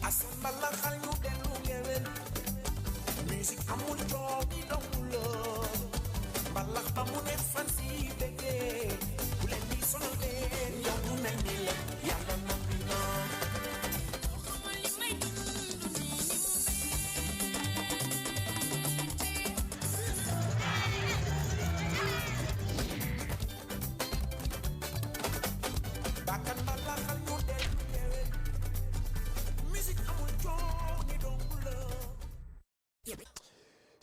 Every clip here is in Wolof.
asambala xal ñu dellu ngewel musique amul coono dongul mbalax ba mu ne fan si bëggee bu leen di sonal leen yow du mel ni la yàlla noppi na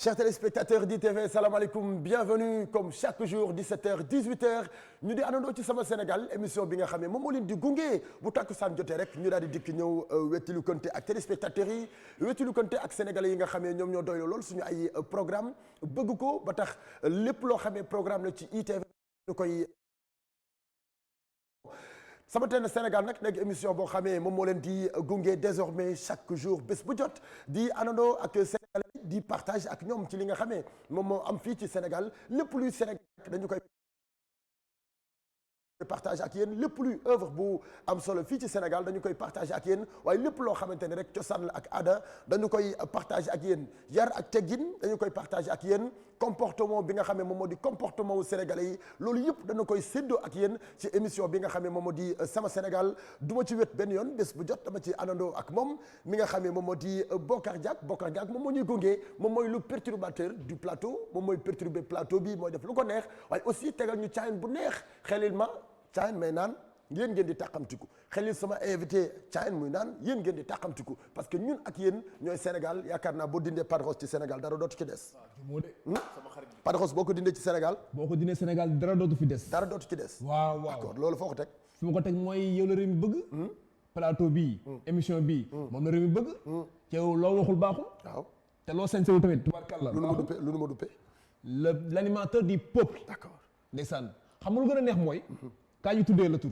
Chers téléspectateurs d'ITV, salam alaikum, bienvenue comme chaque jour 17h 18h ñu di àndandoo ci Sama Sénégal émission bi nga xam ne moom moo leen di gunge bu takkusaan jotee rek ñu daal di dikk ñëw wettilu konte ak téléspectateurs yi wettilu konte ak sénégalais yi nga xam ne ñoom ñoo doylu lool suñu ay programme bëgg ko ba tax lépp loo xamee programme la ci ITV ñu koy Sama Sénégal nag nekk émission boo xamee moom moo leen di gunge désormais chaque jour bés bu jot di àndandoo ak sénégalais di partage ak ñoom ci li nga xamee moom moo am fii ci Sénégal lépp luy Sénégal dañu koy partage ak yéen lépp luy œuvre bu am solo fii ci Sénégal dañu koy partage ak yéen waaye lépp loo xamante ne rek cosaan la ak aada dañu koy partage ak yéen yar ak teggin dañu koy partage ak yéen comportement bi nga xam ne moom moo di comportement wu sénégalais yi loolu yëpp dañu koy séddoo ak yéen ci émission bi nga xam ne moom moo di Sama Sénégal du ma ci wét benn yoon bés bu jot dama ci àndandoo ak moom mi nga xam ne moom moo di Bokar Diack moom moo ñuy gunge moom mooy le perturbateur du plateau moom mooy perturber plateau bi mooy def lu ko neex waaye aussi tegal ñu caayin bu neex xelil ma caayin may naan yéen ngeen di tàqamtiku xelil sama invité caayin muy naan yéen ngeen di tàqamtiku parce que ñun ak yéen ñooy Sénégal yaakaar naa boo dindee Padros ci Sénégal dara dootu ci des. Padros boo ko dindee ci Sénégal. boo ko dindee Sénégal dara dootu fi des. dara dootu ci des. waaw d'accord loolu foo ko teg. fi ma ko teg mooy yow la réew mi bëgg. plateau bii. émission bii. moom la réew mi bëgg. ci yow loo waxul baaxul. waaw te loo sañsewul tamit. tubaarkàlla lu nu ma duppee l'animateur du peuple. d'accord ndeysaan xam nga lu gën a neex mooy. kaa ñu tuddee la tur.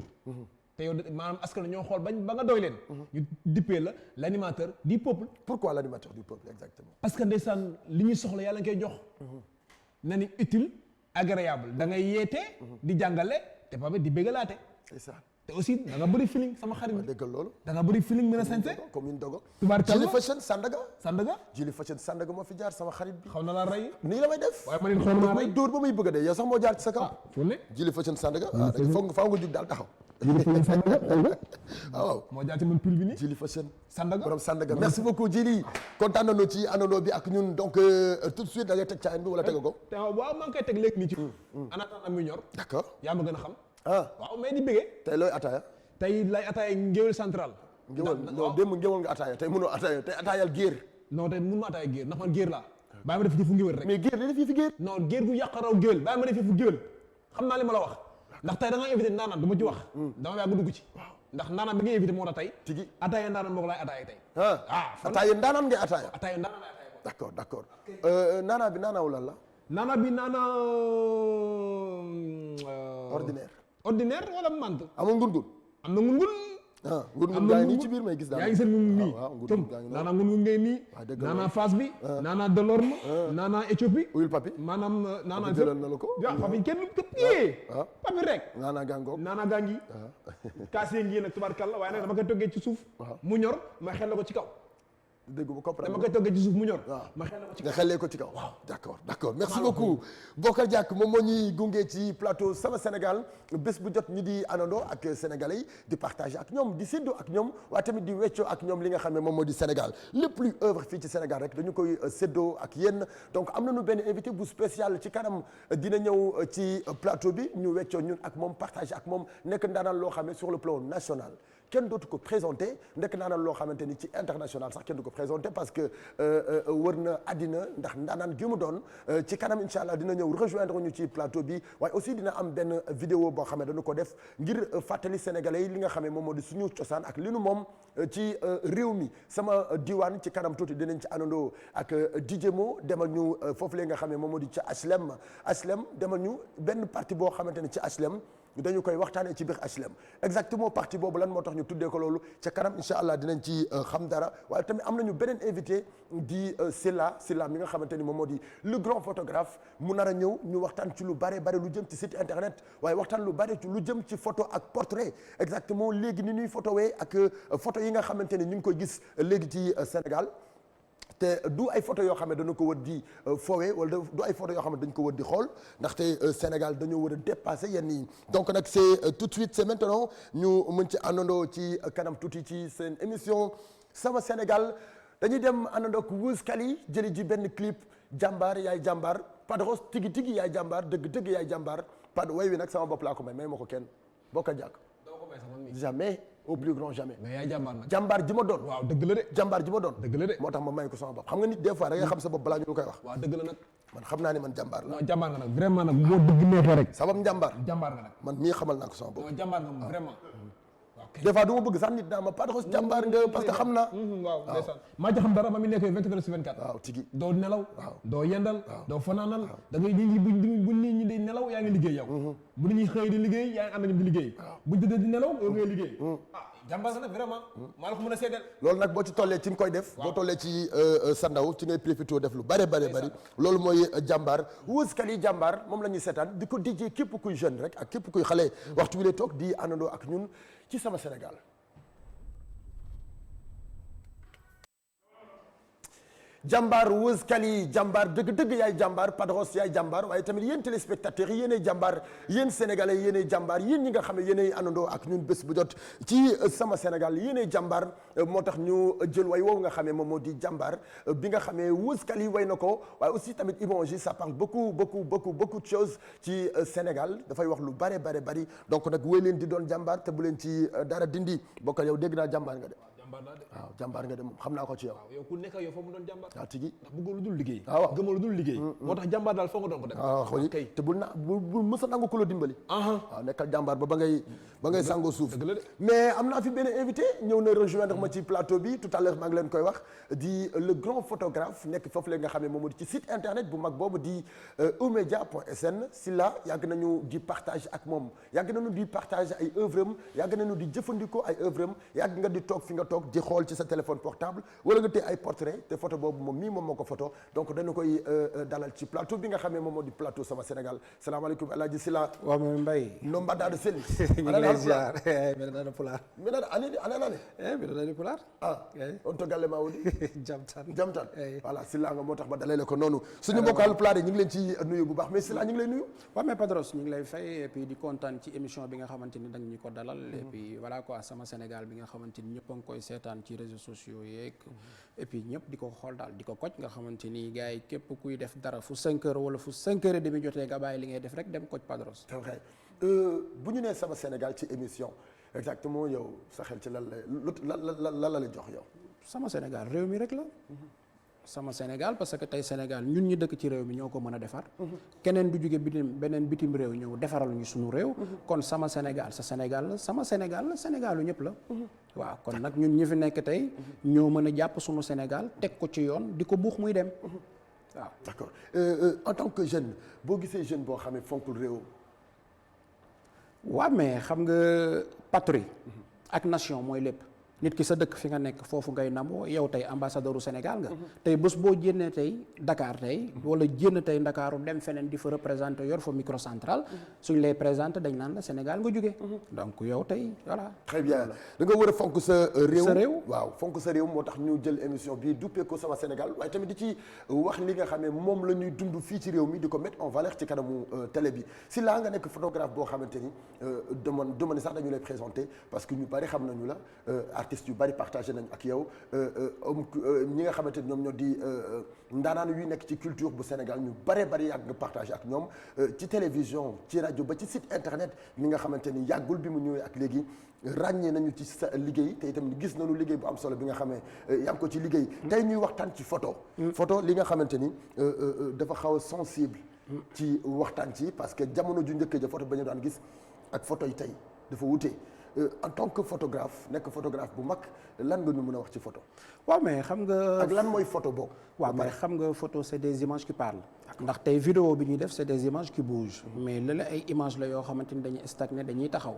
te yow maanaam askan ñoo xool ba nga doy leen. ñu dippee la l'animateur du peuple. pourquoi l'animateur du peuple exactement. parce que ndeysaan li ñuy soxla yàlla nga koy jox. na ni utile agréable da ngay yeete. di jàngale te ba di bégalaate. c'est ça. te aussi da nga bëri feeling sama xarit bi. déggal loolu. da nga bëri feeling mën a sañse. comme une dogo. tubaarkalla Jili Fashion Sandaga. Jili Fashion Sandaga moo fi jaar sama xarit bi. xaw na la rey. nii la may def. waaye ma ne xool maa rey dóor ba muy bëgg a dee yow sax moo jaar ci sa kaw. fu ne. Jili Fashion Sandaga. waaw foog nga jug daal taxaw. Jili Fashion Sandaga waaw. moo jaar ci man pul bi nii. Jili Fashion. Sandaga borom Sandaga merci beaucoup Jili. kontaan nañu ci àndandoo bi ak ñun donc tout de suite da ngay teg caayin bi wala teg ko. waaw maa ngi koy teg léegi nii ci. en attendant muy ñor. d'accord yaa ma gën a xam. waaw mais di bëggee. tey looy ataaya. tey lay ataaya ngéwél central. non démb ngéwél nga ataaya tey mënoo ataaya tey ataayal géer. non tey mënu ma ataaya géer ndax man géer laa. bàyyi ma def yëfu ngéwél rek. mais géer li def yëfu géer. non géer gu yàq raw géwél bàyyi ma def yëfu géwél xam naa li ma la wax ndax tey da nga invité naanaan du ma ci wax. dama yàgg dugg ci. ndax naanaan bi nga invité moo tax tey. tigi ataaya ndaanaan moo ko laay ataaya tey. ataaya ndaanaan ngay ataaya. ataaya ndaanaan laay ataaya. d'accord naanaa bi naanaawu lan la. naanaa bi naanaa. ordinaire wala mant. amul ngun-ngun. am na ngun-ngun. ngun-ngun gaa ngi nii ci biir may gis daal. yaa ngi seen ngun-ngun nii. waaw ngun-ngun gaa ngi naanaa ngun-ngun ngay nii. naanaa Fass bi. naanaa Delorme. naanaa Éthiopie. uyul papi. maanaam naanaa jëlal na la ko. waaw papi kenn papi rek. naanaa gàngoog. naanaa gaa ngi. kaas yi ngi nag tubaarkalla waaye nag dama koy toggee ci suuf. mu ñor ma xel la ko ci kaw. dégg nga comprendre dama koy toggee ci suuf mu ñor. waaw ma xel la ko ci nga kaw. xellee ko ci kaw. waaw d'accord merci beaucoup. Bokar Diack moom moo ñuy gunge ci plateau Sama Sénégal bés bu jot ñi di àndandoo ak sénégalais yi di partager ak ñoom di séddoo ak ñoom waaye tamit di weccoo ak ñoom li nga xam ne moom moo di Sénégal lépp luy œuvre fii ci Sénégal rek dañu koy séddoo ak yéen donc am nañu benn invité bu spécial ci kanam dina ñëw ci plateau bi ñu weccoo ñun ak moom partager ak moom nekk ndaanaan loo xam ne sur le plan national kenn dootu ko présenté nekk ndaanaan loo xamante ni ci international sax kenn du ko présenté parce que wër na àddina ndax ndaanaan gi mu doon ci kanam incha allah dina ñëw rejoindre ñu ci plateau bi waaye aussi dina am benn vidéo boo xam ne dañu ko def ngir fàttali sénégalais yi li nga xam ne moom moo di suñu cosaan ak li nu moom ci réew mi sama diwaan ci kanam tuuti dinañ ci àndandoo ak DJ Mo demal ñu foofu la nga xam ne moom moo di ci HLM demal ñu benn partie boo xamante ne ci HLM dañu koy waxtaanee ci biir HLM exactement partie boobu lan moo tax ñu tuddee ko loolu ca kanam incha allah dinañ ci xam dara waaye tamit am nañu beneen invité di Silla mi nga xamante ni moom moo di le grand photographe mu nar a ñëw ñu waxtaan ci lu bare lu jëm ci site internet waaye waxtaan lu bare ci lu jëm ci photo ak portrait exactement léegi ni ñuy photowee ak photo yi nga xamante ni ñu ngi koy gis léegi ci Sénégal te du ay photo yoo xam ne dañu ko wër di fowe wala du ay photo yoo xam ne dañu ko wër di xool ndaxte Sénégal dañoo war a dépasser yenn yi donc nag c'est tout de suite c'est maintenant ñu mën ci àndandoo ci kanam tuuti ci seen émission sama Sénégal dañuy dem àndandoo ak Wiz Khali jëli ji benn clip jàmbaar yaay jàmbaar Padros tigi yaay jàmbaar dëgg yaay jàmbaar Pad way wi nag sama bopp laa ko may ma ko kenn boo ko jàkk jamais au plus grand jamais. mais yaay jàmbaar nag. jàmbaar ji ma doon. waaw dëgg la de. jàmbaar ji ma doon. dëgg la de moo tax ma may ko sama bopp xam nga nit des fois da ngay xam sa bopp balaa ñu koy wax. waaw dëgg la nag. man xam naa ne man jàmbaar la. non jàmbaar nga nag vraiment nag boo dëgg neexee rek. sabab njàmbaar. jàmbaar nga nag. man mii xamal naa ko sama bopp. non jàmbaar nga moom vraiment. des fois du ma bëgg sax nit naa ma Padros jàmbaar nga parce que xam naa. waaw ndeysaan maa ci xam dara ma mi nekk 24 sur 24. waaw tigi doo nelaw. doo yendal. doo fanaanal. da ngay nit ñi bu nit ñi di nelaw yaa ngi liggéey yow. bu nit ñi xëy di liggéey yaa ngi ànd ñoom di liggéey. buñ tëddee di nelaw yow ngay liggéey. jàmbaar sa nag vraiment. maa la ko mën a seedeel. loolu nag boo ci tollee ci nga koy def. boo tollee ci sa ndaw ci ngay profité def lu bari. loolu mooy jàmbaar Wiz Khali jàmbaar moom la ñuy seetaan di ko dijjee képp kuy jeune rek ak képp kuy xale waxtu wi lay toog di àndandoo ak ñun ci sama Sénégal. jàmbaar Wiz Khali jàmbaar dëgg yaay jàmbaar Padros yaay jàmbaar waaye tamit yéen téléspectateurs yi yéenay jàmbaar yéen sénégalais yéenay jàmbaar yéen ñi nga xam ne yéenay àndandoo ak ñun bés bu jot ci sama Sénégal yéenay jàmbaar moo tax ñu jël way woowu nga xamee moom moo di jàmbaar bi nga xamee Wiz Khali way na ko waaye aussi tamit Ibanji ça parle beaucoup de choses ci Sénégal dafay wax lu bari donc nag wéy leen di doon jàmbaar te bu leen ci dara dindi bokk yow dégg naa jàmbaar nga de. waaw jàmbaar nga de moom xam naa ko ci yow. yow ku nekk yow foo mu doon jàmbaar. waaw tigi ndax bëggoo lu dul liggéey. waaw gëmoo lu dul liggéey. moo tax jàmbaar daal foo nga doon ko def. waaw xooli te bul mës a nangu ku la dimbali. waaw nekkal jàmbaar ba ngay sangoo suuf. mais am naa fi benn invité ñëw na rejoindre ma ci plateau bi tout à l'heure maa ngi leen koy wax di le grand photographe nekk foofu la nga xam ne moom ci site internet bu mag boobu di emedia.sn Silla yàgg nañu di partage ak moom yàgg nañu di partage ay œuvre am yàgg nañu di jëfandikoo ay œuvre am yàgg nga di toog fi nga toog di xool ci sa téléphone portable wala nga téye ay portrait te photo boobu moom moo ko photo donc dañu koy dalal ci plateau bi nga xam ne moom moo di plateau sama Sénégal salaamaaleykum El Hadji Silla. waaw mooy Mbaye. no mbaɗɗa selli. ñu ngi lay ziar mbiɗa Pulaar. mbiɗa anani. mbiɗa Pulaar. on to galle ma woni. jam tan voilà Silla nga moo tax ma dalale ko noonu suñu mbokk Haalpulaar yi ñu ngi leen ci nuyu bu baax mais Silla ñu ngi lay nuyu. waaw mais Padros ñu ngi lay fay et puis di kontaan ci émission bi nga xamante ni da nga ñu ko dalal. et puis voilà quoi sama Sénégal bi nga xamante ni ñëpp a ngi koy seetaan ci réseaux sociaux yeeg et puis ñëpp di ko xool daal di ko koj nga xamante ni gars yi képp kuy def dara fu 5 heures wala fu 5 heures et demi jotee nga bàyyi li ngay def rek dem koj Padros. c'est vrai bu ñu nee sama Sénégal ci émission exactement yow sa xel ci lan la jox yow. sama Sénégal réew mi rek la. sama Sénégal parce que tey Sénégal ñun ñi dëkk ci réew mi ñoo ko mën a defar. keneen du jóge bitim réew ñëw defaral ñu suñu réew. kon sama Sénégal sa Sénégal la sama Sénégal la Sénégalu ñëpp la. waaw kon nag ñun ñi fi nekk tey ñoo mën a jàpp suñu Sénégal teg ko ci yoon di ko buux muy dem. waaw d'accord en tant que jeune boo gisee jeune boo xam ne fonkul réew. waaw mais xam nga patrie ak nation mooy lépp. nit ki sa dëkk fi nga nekk foofu ngay namoo yow tey ambassadeur u Sénégal nga tey bés boo jénnee tey Dakar tey wala jénn tey Ndakaaru dem feneen di fa représenté yor fa microcentral suñ lay présenté dañ naan la Sénégal nga jóge donc yow tey voilà. très bien da nga war a fonk sa réew. waaw fonk sa réew moo tax ñu jël émission bi duppee ko sama Sénégal waaye tamit di ci wax li nga xam ne moom la ñuy dund fii ci réew mi di ko mettre en valeur ci kanamu télé bi si laa nga nekk photographe boo xamante ni demande sax dañu lay présenté parce que ñu bari xam nañu la artistes yu bari partagé nañ ak yow ñi nga xamante ni ñoom ñoo di ndaanaan yu nekk ci culture bu Sénégal ñu bari yàgg nga partagé ak ñoom ci télévision ci rajo ba ci site internet mi nga xamante ni yàggul bi mu ñëwee ak léegi ràññee nañu ci sa liggéey te itam gis nañu liggéey bu am solo bi nga xamee yaa ngi ko ci liggéey tey ñuy waxtaan ci photo li nga xamante ni dafa xaw a sensible ci waxtaan ci parce que jamono ju njëkk ja photo ba ñu daan gis ak photo yi tey dafa wute en tant que photographe nekk photographe bu mag lan nga ñu mën a wax ci photo. waaw mais xam nga. ak lan mooy photo boobu. waaw mais xam nga photo c'est des images qui parlent. ndax tey vidéo bi ñuy def c'est des images qui bougent. mais lële ay images la yoo xamante ni dañuy stagné dañuy taxaw.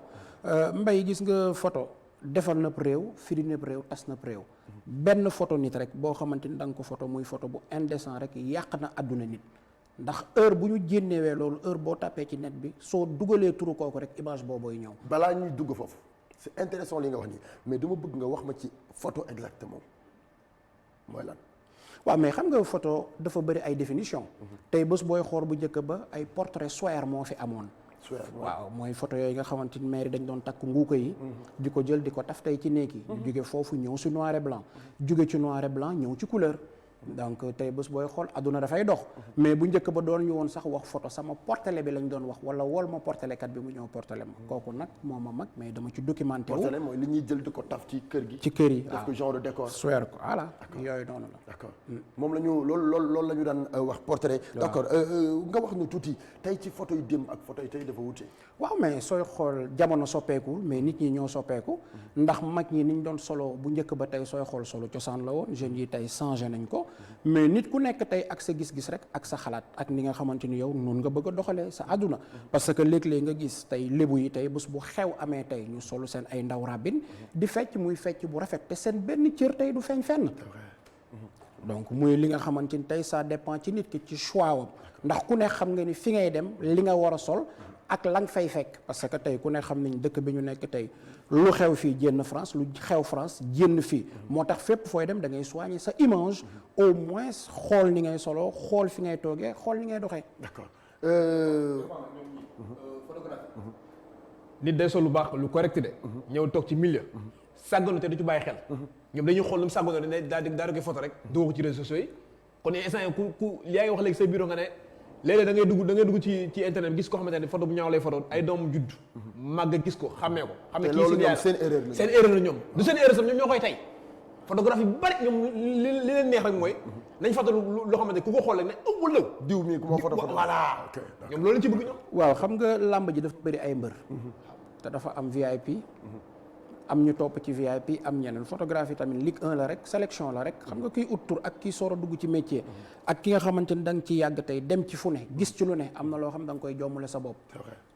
Mbay gis nga photo defal na réew firi na réew tas na réew. benn photo nit rek boo xamante ni da nga ko photo muy photo bu indécent rek yàq na àdduna nit. ndax heure bu ñu génnewee loolu heure boo tapé ci net bi soo dugalee turu kooku rek image boobooy ñëw. balaa ñuy dugg foofu c'est intéressant li nga wax nii mais dama bëgg nga wax ma ci photo exactement mooy lan. waaw mais xam nga photo dafa bëri ay définition tey bés booy xool bu njëkk ba ay portrait Square moo fi amoon. waaw mooy photo yooyu nga xamante ni maire dañ doon takk nguuka yi. di ko jël di ko taf tey ci néeg yi. jóge foofu ñëw ci noir et blanc. jóge ci noir et blanc ñëw ci couleur. donc tey bés booy xool àdduna dafay dox mais bu njëkk ba doon ñu woon sax wax photo sama portele bi lañ doon wax wala wol ma portele kat bi mu ñëw portele ma kooku nag moo ma mag mais dama ci documenté wu portele mooy li ñuy jël di ko taf ci kër gi. ci kër yi def ko genre de décor. swear ko voilà yooyu noonu la. d'accord moom la ñu loolu la ñu daan wax portrait. d'accord nga wax ñu tuuti tey ci photo yi démb ak photo yi tey dafa wute. waaw mais sooy xool jamono soppeekul mais nit ñi ñoo soppeeku ndax mag ñi niñ doon solo bu njëkk ba tey sooy xool solo cosaan la woon jeunes yi tey changé nañ ko mais nit ku nekk tey ak sa gis-gis rek ak sa xalaat ak ni nga xamante ni yow noonu nga bëgg a doxalee sa àdduna parce que léeg-léeg nga gis tey lébu yi tey bés bu xew amee tey ñu solu seen ay ndaw rabin di fecc muy fecc bu rafet te seen benn cër tey du feeñ fenn donc muy li nga xamante ni tey ça dépend ci nit ki ci choix wam ndax ku ne xam nga ni fi ngay dem li nga war a sol ak la nga fay fekk parce que tey ku ne xam nañ dëkk bi ñu nekk tey lu xew fii jénn France lu xew France jénn fii moo tax fépp fooy dem da ngay soigner sa image au moins xool ni ngay solo xool fi ngay toogee xool ni ngay doxee. d'accord. nit day sol lu baax lu correct de. ñëw toog ci milieu. sàgganu te du ci bàyyi xel. ñoom dañuy xool lu mu sàgganu ne daal di koy photo rek dugg ko ci réseaux sociaux yi kon instant yii ku yaa ngi wax léegi sa bureau nga ne. léeg-léeg da ngay dugg ci internet gis koo xamante ne photo bu ñaaw lay photo ay doom judd màgg gis ko xàmmee ko xam ne kii seen erreur la seen erreur la ñoom du seen erreur sax ñoom ñoo koy tey photographie bu bari ñoom li leen neex rek mooy nañ photo loo xamante ne ku ko xool rek ne wala diw mi ku ma photo voilà ñoom loolu lañ ci bëgg ñoom waaw xam nga làmb ji dafa bëri ay mbër te dafa am VIP am ñu topp ci VIP am ñeneen photographie tamit Ligue 1 la rek sélection la rek xam nga kiy ut tur ak kii soor a dugg ci métier ak ki nga xamante ni da nga ci yàgg tey dem ci fu ne gis ci lu ne am na loo xam da nga koy jommale sa bopp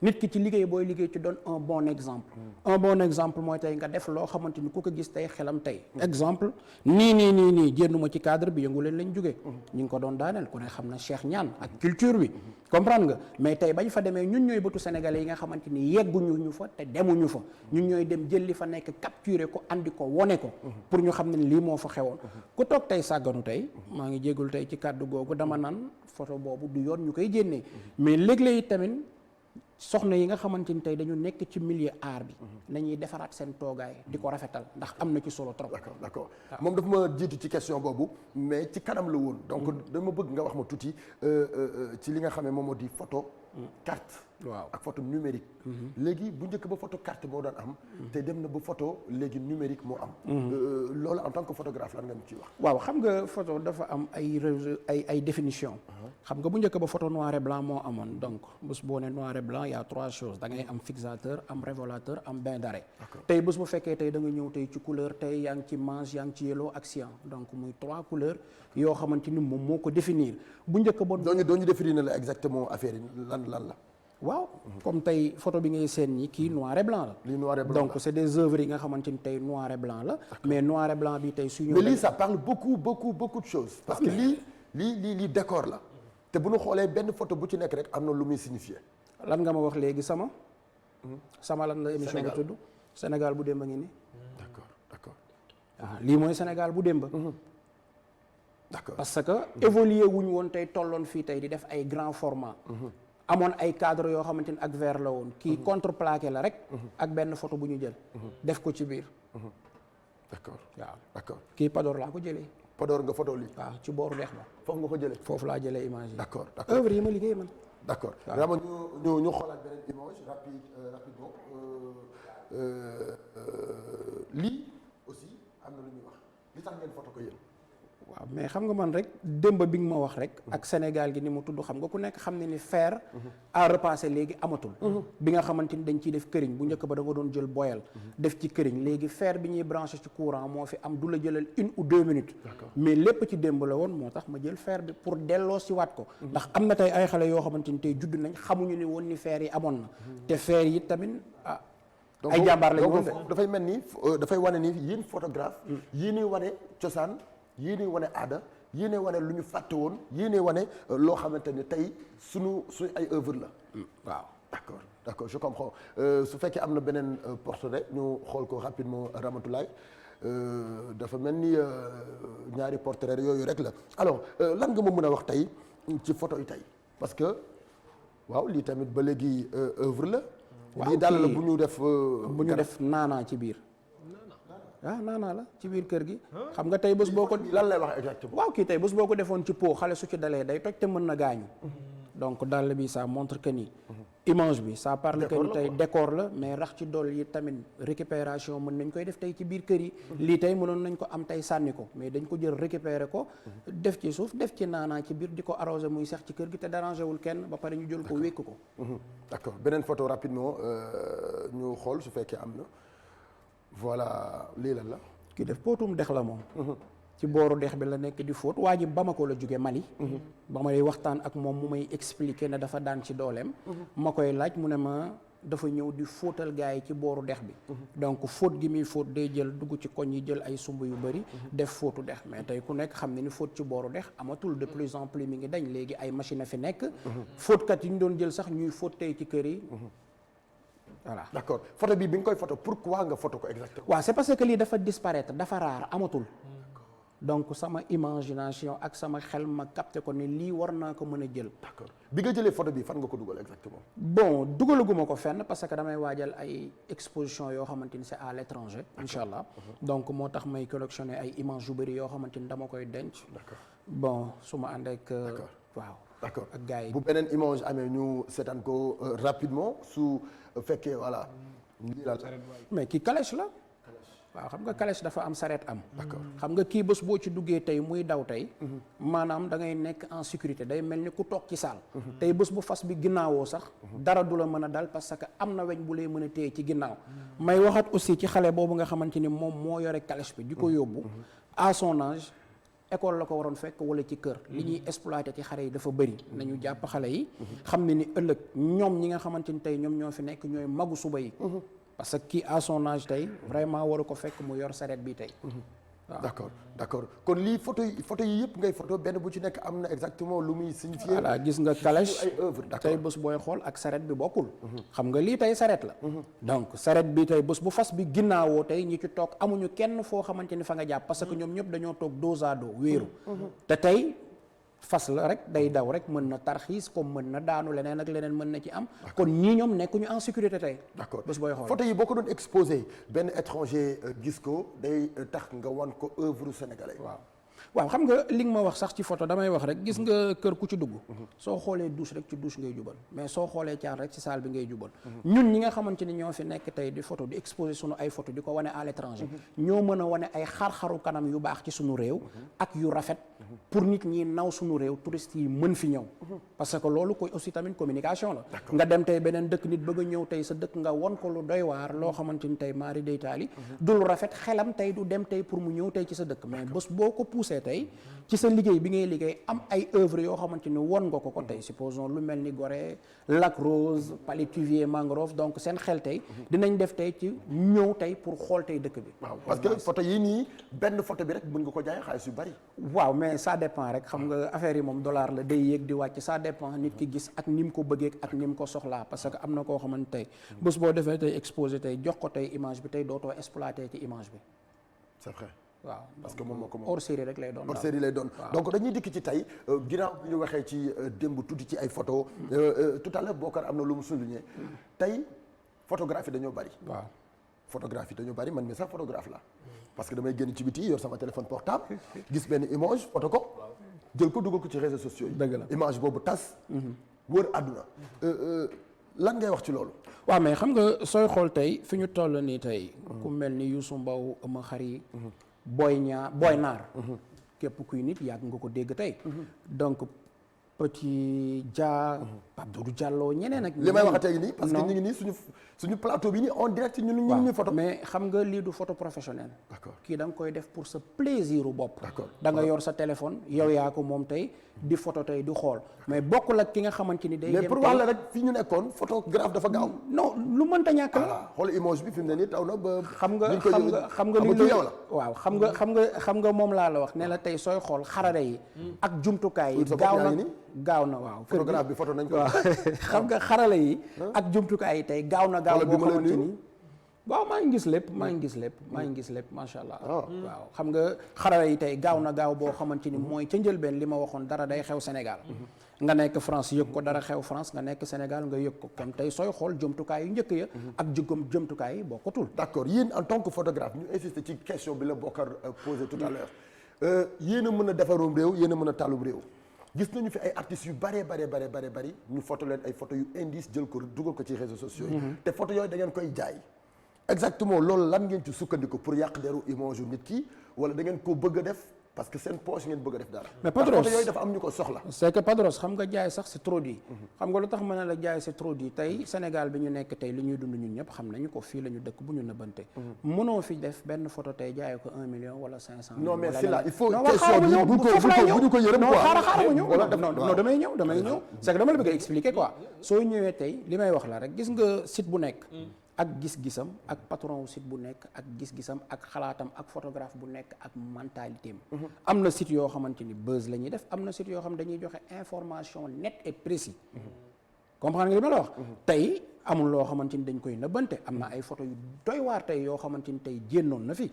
nit ki ci liggéey booy liggéey ci doon un bon exemple un bon exemple mooy tey nga def loo xamante ni ku ko gis tey xelam tey exemple nii jénnuma ci cadre bi yëngu leen lañ jógee ñi ngi ko doon daaneel ku ne xam na Cheikh Niane ak culture bi comprendre nga mais tey bañ fa demee ñun ñooy bëtu sénégalais yi nga xamante ni yegguñu ñu fa te demuñu fa ñun ñooy dem jël li fa nekk capturer ko andi ko wone ko pour ñu xam ne lii moo fa xewoon ku toog tey sàgganu tey maa ngi jéggul tey ci kàddu googu dama naan photo boobu du yoon ñu koy génnee mais léeg-léeg tamit soxna yi nga xamante ni tey dañu nekk ci milieu art bi nañuy defaraat seen toogaay di ko rafetal ndax am na ci solo trop. d'accord moom dafa ma jiitu ci question boobu mais ci kanam la woon donc dama bëgg nga wax ma tuuti ci li nga xam ne moom moo di photo carte waaw ak photo numérique léegi bu njëkk ba photo carte moo daan am te dem na ba photo léegi numérique moo am loolu en tant que photographe lan nga ñu ciy wax waaw xam nga photo dafa am ay définition xam nga bu njëkk ba photo noir et blanc moo amoon donc bés boo ne noir et blanc y a trois choses da ngay am fixateur am révélateur am bain d'arrêt tey bés bu fekkee tey da nga ñëw tey ci couleur tey yaa ngi ci mange yaa ngi ci yellow ak cyan donc muy trois couleurs yoo xamante ni moom moo ko définir bu njëkk ba doo ñu définir na la exactement affaire yi lan la waaw comme tey photo bi ngay seen ñi kii noir et blanc la. lii noir et blanc donc c'est des œuvres yi nga xamante ni tey noir et blanc la. mais noir et blanc bi tey suñu. mais lii ça parle beaucoup de choses. parce que lii décor la. te bu ñu xoolee benn photo bu ci nekk rek am na lu muy signifier. lan nga ma wax léegi sama lan la émission bi tudd. Sénégal bu démb ngi nii. d'accord. lii mooy Sénégal bu démb. d'accord parce que évolué wuñu woon tey tolloon fii tey di def ay grand format. amoon ay cadre yoo xamante ni ak verre la woon kii contreplaqué la rek ak benn photo bu ñu jël def ko ci biir d'accord kii Pador laa ko jëlee Podor nga photo lii. waaw ci booru dex ba. foofu nga ko jëlee. foofu laa jëlee image yi. d'accord œuvre yi ma liggéey man. d'accord waaw vraiment ñu xoolaat beneen image rapidement lii aussi am na lu ñuy wax li tax ngeen photo ko yéen. waaw mais xam nga man rek démb bi nga ma wax rek ak Sénégal gi ni mu tudd xam nga ku nekk xam ne ni fer à repasser léegi amatul bi nga xamante ni dañ ciy def këriñ bu njëkk ba da nga doon jël boyal def ci këriñ léegi fer bi ñuy branché ci courant moo fi am du la jëlal 1 ou 2 minutes mais lépp ci démb la woon moo tax ma jël fer bi pour delloo si waat ko ndax am na tey ay xale yoo xamante ni tey judd nañ xamuñu ni woon ni fer yi amoon na te fer yi tamit ay jàmbaar lañu woon de dafay mel ni dafay wane ni yéen photographe yii ñuy wane cosaan yii ñuy wane aada yii ñuy wane lu ñu fàtte woon yii ñuy wane loo xamante ni tey suñu ay œuvre la waaw d'accord je comprends su fekkee am na beneen portrait ñu xool ko rapidement Ramatoulaye dafa mel ni ñaari portrait yooyu rek la alors lan nga ma mën a wax tey ci photo yi tey parce que waaw lii tamit ba léegi œuvre la lii daal la bu ñu def naanaa ci biir naanaa la ci biir kër gi xam nga tey bés boo ko lan lay wax exactement waaw kii tey bés boo ko defoon ci pot xale su ci dalee day toj te mën na gaañu donc dàll bi ça montre que ni image bi ça parle que ni tey décor la mais rax ci dool yi tamit récupération mën nañ koy def tey ci biir kër yi lii tey mënoon nañ ko am tey sànni ko mais dañ ko jël récupérer ko def ci suuf def ci naanaa ci biir di ko arrosé muy sax ci kër gi te dérangé wul kenn ba pare ñu jël ko wékk ko d'accord beneen photo rapidement ñu xool su fekkee am na voilà lii lan la ki def pootum dex la moom ci booru dex bi la nekk di fóot waa ji Bamako la jóge Mali ba may waxtaan ak moom mu may expliquer ne dafa daan ci dooleem ma koy laaj mu ne ma dafa ñëw di fóotal gars yi ci booru dex bi donc fóot gi muy fóot day jël dugg ci koñ yi jël ay sumb yu bëri def fóotu dex mais tey ku nekk xam ne ni fóot ci booru dex amatul de plus en plus mi ngi dañ léegi ay machine a fi nekk fóotkat yi ñu doon jël sax ñuy fóot tey ci kër yi voilà d'accord photo bi nga koy photo pourquoi nga photo ko exactement waaw c'est parce que lii dafa disparaître dafa raar amatul donc sama imagination ak sama xel ma capté ko ne lii war naa ko mën a jël. d'accord bi nga jëlee photo bi fan nga ko dugal exactement. bon dugalaguma ko fenn parce que damay waajal ay exposition yoo xamante ni c'est à l'étranger incha allah. donc moo tax may collectionner ay images yu bëri yoo xamante ni dama koy denc. d'accord bon su ma ànd ak. waaw d'accord ak gars yi. bu beneen image amee ñu seetaan ko rapidement su fekkee voilà. mais kii calèche la. waaw xam nga calèche dafa am sareet am. d'accord xam nga kii bés boo ci duggee tey muy daw tey. maanaam da ngay nekk en sécurité day mel ni ku toog ci saal. tey bés bu fas bi ginnaawoo sax. dara du la mën a dal parce que am na weñ bu lay mën a téye ci ginnaaw. may waxat aussi ci xale boobu nga xamante ni moom moo yore calèche bi di ko yóbbu. à son âge école la ko waroon fekk wala ci kër. li ñuy exploité ci xale yi dafa bëri. nañu jàpp xale yi. xam ne ni ëllëg ñoom ñi nga xamante ni tey ñoom ñoo fi nekk ñooy magu suba yi. parce que kii à son âge tey vraiment waru ko fekk mu yor saret bi tey. waaw d'accord kon lii photo yi yëpp ngay photo benn bu ci nekk am na exactement lu muy signifier. voilà gis nga calèche ay œuvre d'accord tey bés booy xool ak saret bi bokkul. xam nga lii tey saret la. donc saret bi tey bés bu fas bi ginnaawoo tey ñi ci toog amuñu kenn foo xamante ni fa nga jàpp parce que ñoom ñëpp dañoo toog dos à dos wéeru. te tey fas la rek day daw rek mën na tarxiis comme mën na daanu leneen ak leneen mën na ci am. kon ñii ñoom nekkuñu en sécurité tey. d'accord bés booy xool photo yi boo ko doon exposé benn étranger gis ko day tax nga wan ko œuvre sénégalais. waaw xam nga li nga ma wax sax ci photo damay wax rek gis nga kër ku ci dugg. soo xoolee douche rek ci douche ngay jubal mais soo xoolee caar rek ci salle bi ngay jubal. ñun ñi nga xamante ni ñoo fi nekk tey di photo di exposer sunu ay photo di ko wane à l'étranger. ñoo mën a wane ay xar-xaru kanam yu baax ci sunu réew. ak yu rafet. pour nit ñi naw sunu réew touristes yi mën fi ñëw. parce que loolu koy aussi tamit communication la. nga dem tey beneen dëkk nit bëgg a ñëw tey sa dëkk nga won ko lu doy waar loo xamante ni tey maari day taali. du lu rafet xelam tey du dem tey pour mu ñëw tey ci sa dëkk mais bés boo ko poussé tey ci sa liggéey bi ngay liggéey am ay œuvre yoo xamante ni won nga ko tey supposons lu mel ni Gorée Lac Rose Palétuvier mangrove donc seen xel tey dinañ def tey ci ñëw tey pour xool tey dëkk bi. waaw parce que photo yi nii benn photo bi rek mën nga ko jaay xaalis yu bari. waaw mais ça dépend rek xam nga affaire yi moom dollar la day yéeg di wàcc ça dépend nit ki gis ak ni mu ko bëggee ak ni mu ko soxlaa parce que am na koo xamante tey bés boo defee tey exposé tey jox ko tey image bi tey dootoo exploité ci image bi. c'est vrai. waaw parce que moom moo ko moom hors série rek lay doon. hors série lay doon donc dañuy dikk ci tey ginnaaw bi ñu waxee ci démb tuuti ci ay photo tout à l'heure Bokar am na lu mu souligné tey photographie dañoo bari. waaw photographie dañoo bari man mi sax photographe la parce que damay génn ci biti yor sama téléphone portable gis benn image photo ko jël ko dugal ko ci réseaux sociaux yi. dëgg la image boobu tas. wër àdduna lan ngay wax ci loolu. waaw mais xam nga sooy xool tey fi ñu toll nii tey. ku mel ni Youssou Mbow Eumeu Khary. Boy Naar. képp kuy nit yàgg nga ko dégg tey donc Petit Dia Pape Doudou Diallo ñeneen ak li may wax tey nii parce que ñu ngi nii suñu plateau bi nii en direct ñu ñu photo mais xam nga lii du photo professionnel d'accord kii da nga koy def pour sa plaisir u bopp d'accord da nga yor sa téléphone yow yaa ko moom tey di photo tey di xool mais bokkul ak ki nga xamante ni day mais dem pour wax la rek fii ñu nekkoon photographe dafa gaaw non lu mënta ñàkk la voilà xool image bi fi mu ne nii taw na ba xam nga li yow la waaw xam nga moom laa la wax ne la tey sooy xool xarare yi ak jumtukaay yi gaaw na waaw photographe bi photo nañ ko waaw xam nga xarale yi ak jumtukaay yi tey gaaw na gaaw boo xamante ni waaw maa ngi gis lépp macha allah waaw xam nga xarale yi tey gaaw na gaaw boo xamante ni mooy ca njëlbeen li ma waxoon dara day xew Sénégal nga nekk France yëg ko dara xew France nga nekk Sénégal nga yëg ko comme tey sooy xool jumtukaay yu njëkk ya ak jumtukaay yi bokkatul d'accord yéen en tant que photographe ñu insister ci question bi la Bokar posé tout à l'heure yéen a mën a defarum réew yéen a mën a tàllum réew gis nañu fi ay artistes yu bari ñu photo leen ay photo yu indice jël ko dugal ko ci réseaux sociaux yi te photo yooyu da ngeen koy jaay exactement loolu lan ngeen ci sukkandiku pour yàq deru image yu nit ki wala da ngeen ko bëgg a def parce que seen poche ngeen bëgg a def dara mais Padros photo yooyu dafa am ñu ko soxla c'est que Padros xam nga jaay sax c'est trop dit xam nga lu tax mën na la jaay c'est trop dit tey Sénégal bi ñu nekk tey li ñuy dund ñun ñëpp xam nañu ko fii la ñu dëkk bu ñu nëbbante mënoo fi def benn photo tey jaay ko 1 million wala 500 non mais c'est là il faut question bi bu ñu ko yërëm quoi xaaral ma ñëw non damay ñëw c'est que dama la bëgg a expliquer quoi soo ñëwee tey li may wax la rek gis nga site bu nekk ak gis-gisam ak patron wu site bu nekk ak gis-gisam ak xalaatam ak photographe bu nekk ak mentalité am na site yoo xamante ni buzz la ñuy def am na site yoo xam dañuy joxe information nette et précis comprendre nga li ma la wax tey amul loo xamante ni dañ koy nëbbante am na ay photo yu doy waar tey yoo xamante ni tey jénnoon na fi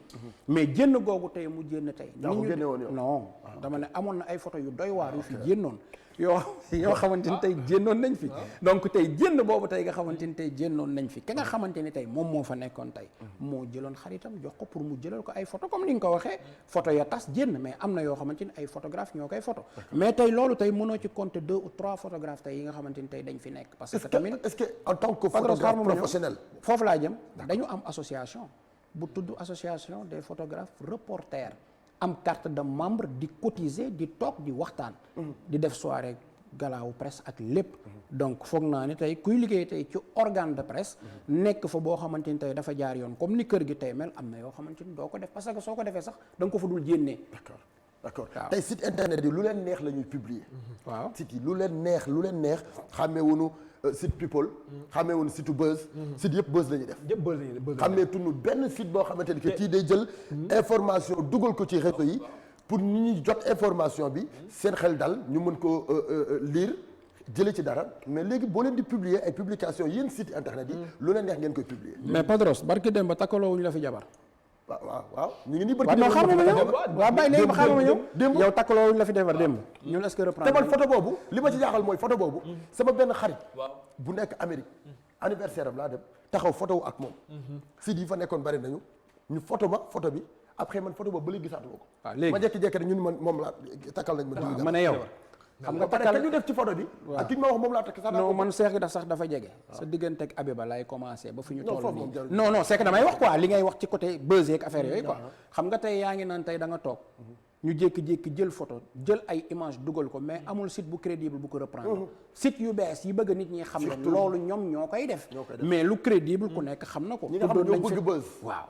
mais jénn googu tey mu jénn tey non dama ne amoon na ay photo yu doy waar yu fi jénnoon yoo xamante ni tey jénnoon nañ fi donc tey jénn boobu tey nga xamante ni tey jénnoon nañ fi ki nga xamante ni tey moom moo fa nekkoon tey moo jëloon xaritam jox ko pour mu jëlal ko ay photo comme ni nga ko waxee photo ya tas jénn mais am na yoo xamante ni ay photographe ñoo koy photo mais tey loolu tey mënoo ci compter 2 ou 3 photographes tey yi nga xamante ni tey dañ fi nekk parce que tamit est-ce que en tant que photographe professionnel foofu laa jëm dañu am association bu tudd association des photographes reporters am carte de membre di cotiser di toog di waxtaan di def soirée galaawu presse ak lépp donc foog naa ne tey kuy liggéey tey ci organe de presse nekk fa boo xamante ni tey dafa jaar yoon comme ni kër gi tey mel am na yoo xamante ni doo ko def parce que soo ko defee sax da nga ko fa dul jénnee d'accord tey site internet yi lu leen neex la ñuy publier waaw site yi lu leen neex xàmmee wuñu site people xàmmee wuñu site buzz site yëpp buzz la ñuy def xàmmee tunu benn site boo xamante ni que kii day jël information dugal ko ci réseau yi pour ñu ñuy jot information bi seen xel dal ñu mën ko lire jëlee ci dara mais léegi boo leen di publier ay publication yéen site internet yi lu leen neex ngeen koy publier mais Padros barki dem ba takkaloo wuñu la fi jabar waaw ñu ngi nii bëgg waaw xaaral ma ñëw waaw bàyyi léegi xaaral ma ñëw yow takkaloo wuñu la fi defar démb ñun est-ce que reprendre te man photo boobu li ma ci jaaxal mooy photo boobu sama benn xarit bu nekk Amérique anniversaire am laa dem taxaw photo wu ak moom site yi fa nekkoon bari nañu ñu photo bi après man photo boobu ba léegi gisaatuma ko ma jékki-jékki rek ñun man moom laa takkal nañ ma ma ne yow xam nga takkal ñu def ci photo bi ak ki ñu ma wax moom laa takk sax non man seex gi daf sax dafa jege sa diggante ak Abiba lay commencé ba fi ñu toll nii non c'est que damay wax quoi li ngay wax ci côté buzz ak affaire yooyu quoi xam nga tey yaa ngi naan tey da nga toog ñu jékki-jékki jël photo jël ay image dugal ko mais amul site bu crédible bu ko reprendre site yu bees yi bëgg nit ñi xam ne loolu ñoom ñoo koy def mais lu crédible ku nekk xam na ko waaw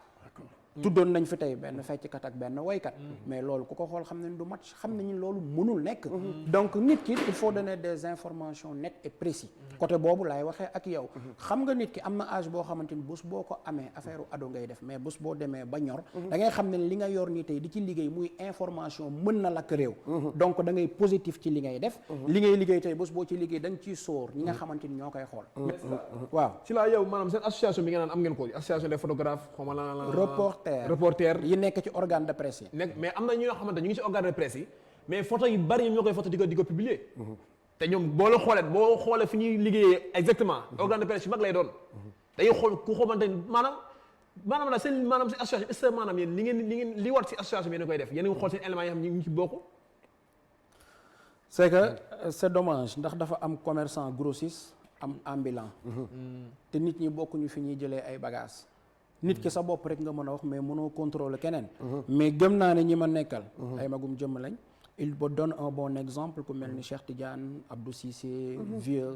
tuddoon nañ fi tey benn fecckat ak benn woykat mais loolu ku ko xool xam nañ du match xam nañu loolu mënul nekk donc nit ki il faut donner des informations nettes et précis côté boobu laay waxee ak yow xam nga nit ki am na âge boo xamante ni bés boo ko amee affaire ado ngay def mais bés boo demee ba ñor da ngay xam ne li nga yor nii tey di ci liggéey muy information mën na lakk réew donc da ngay positif ci li ngay def li ngay liggéey tey bés boo ci liggéey da nga ciy sóor ñi nga xamante ni ñoo koy xool waaw ci laa yow maanaam seen association bi nga naan am ngeen ko association des photographes reporter yi nekk ci organe de presse yi nekk mais am na ñoo xamante ñu ngi ci organe de presse yi mais photo yu bari ñoom ñoo koy photo di ko publier te ñoom boo xoolee fi ñuy liggéeyee exactement organe de presse yu mag lay doon dañuy xool ku xamante ni maanaam la seen maanaam si association est-ce que maanaam yéen li ngeen li war si association bi yéen a koy def yéen a ngi xool seen éléments yi xam ñu ngi ci bokk c'est que c'est dommage ndax dafa am commerçant grossiste am ambulant te nit ñi bokkuñu fi ñuy jëlee ay bagages nit ki sa bopp rek nga mën a wax mais mënoo contrôler keneen mais gëm naa ne ñi ma nekkal ay magum jëmm lañ il me donne un bon exemple ku mel ni Cheikh Tidiane Abdou Cissé Vieux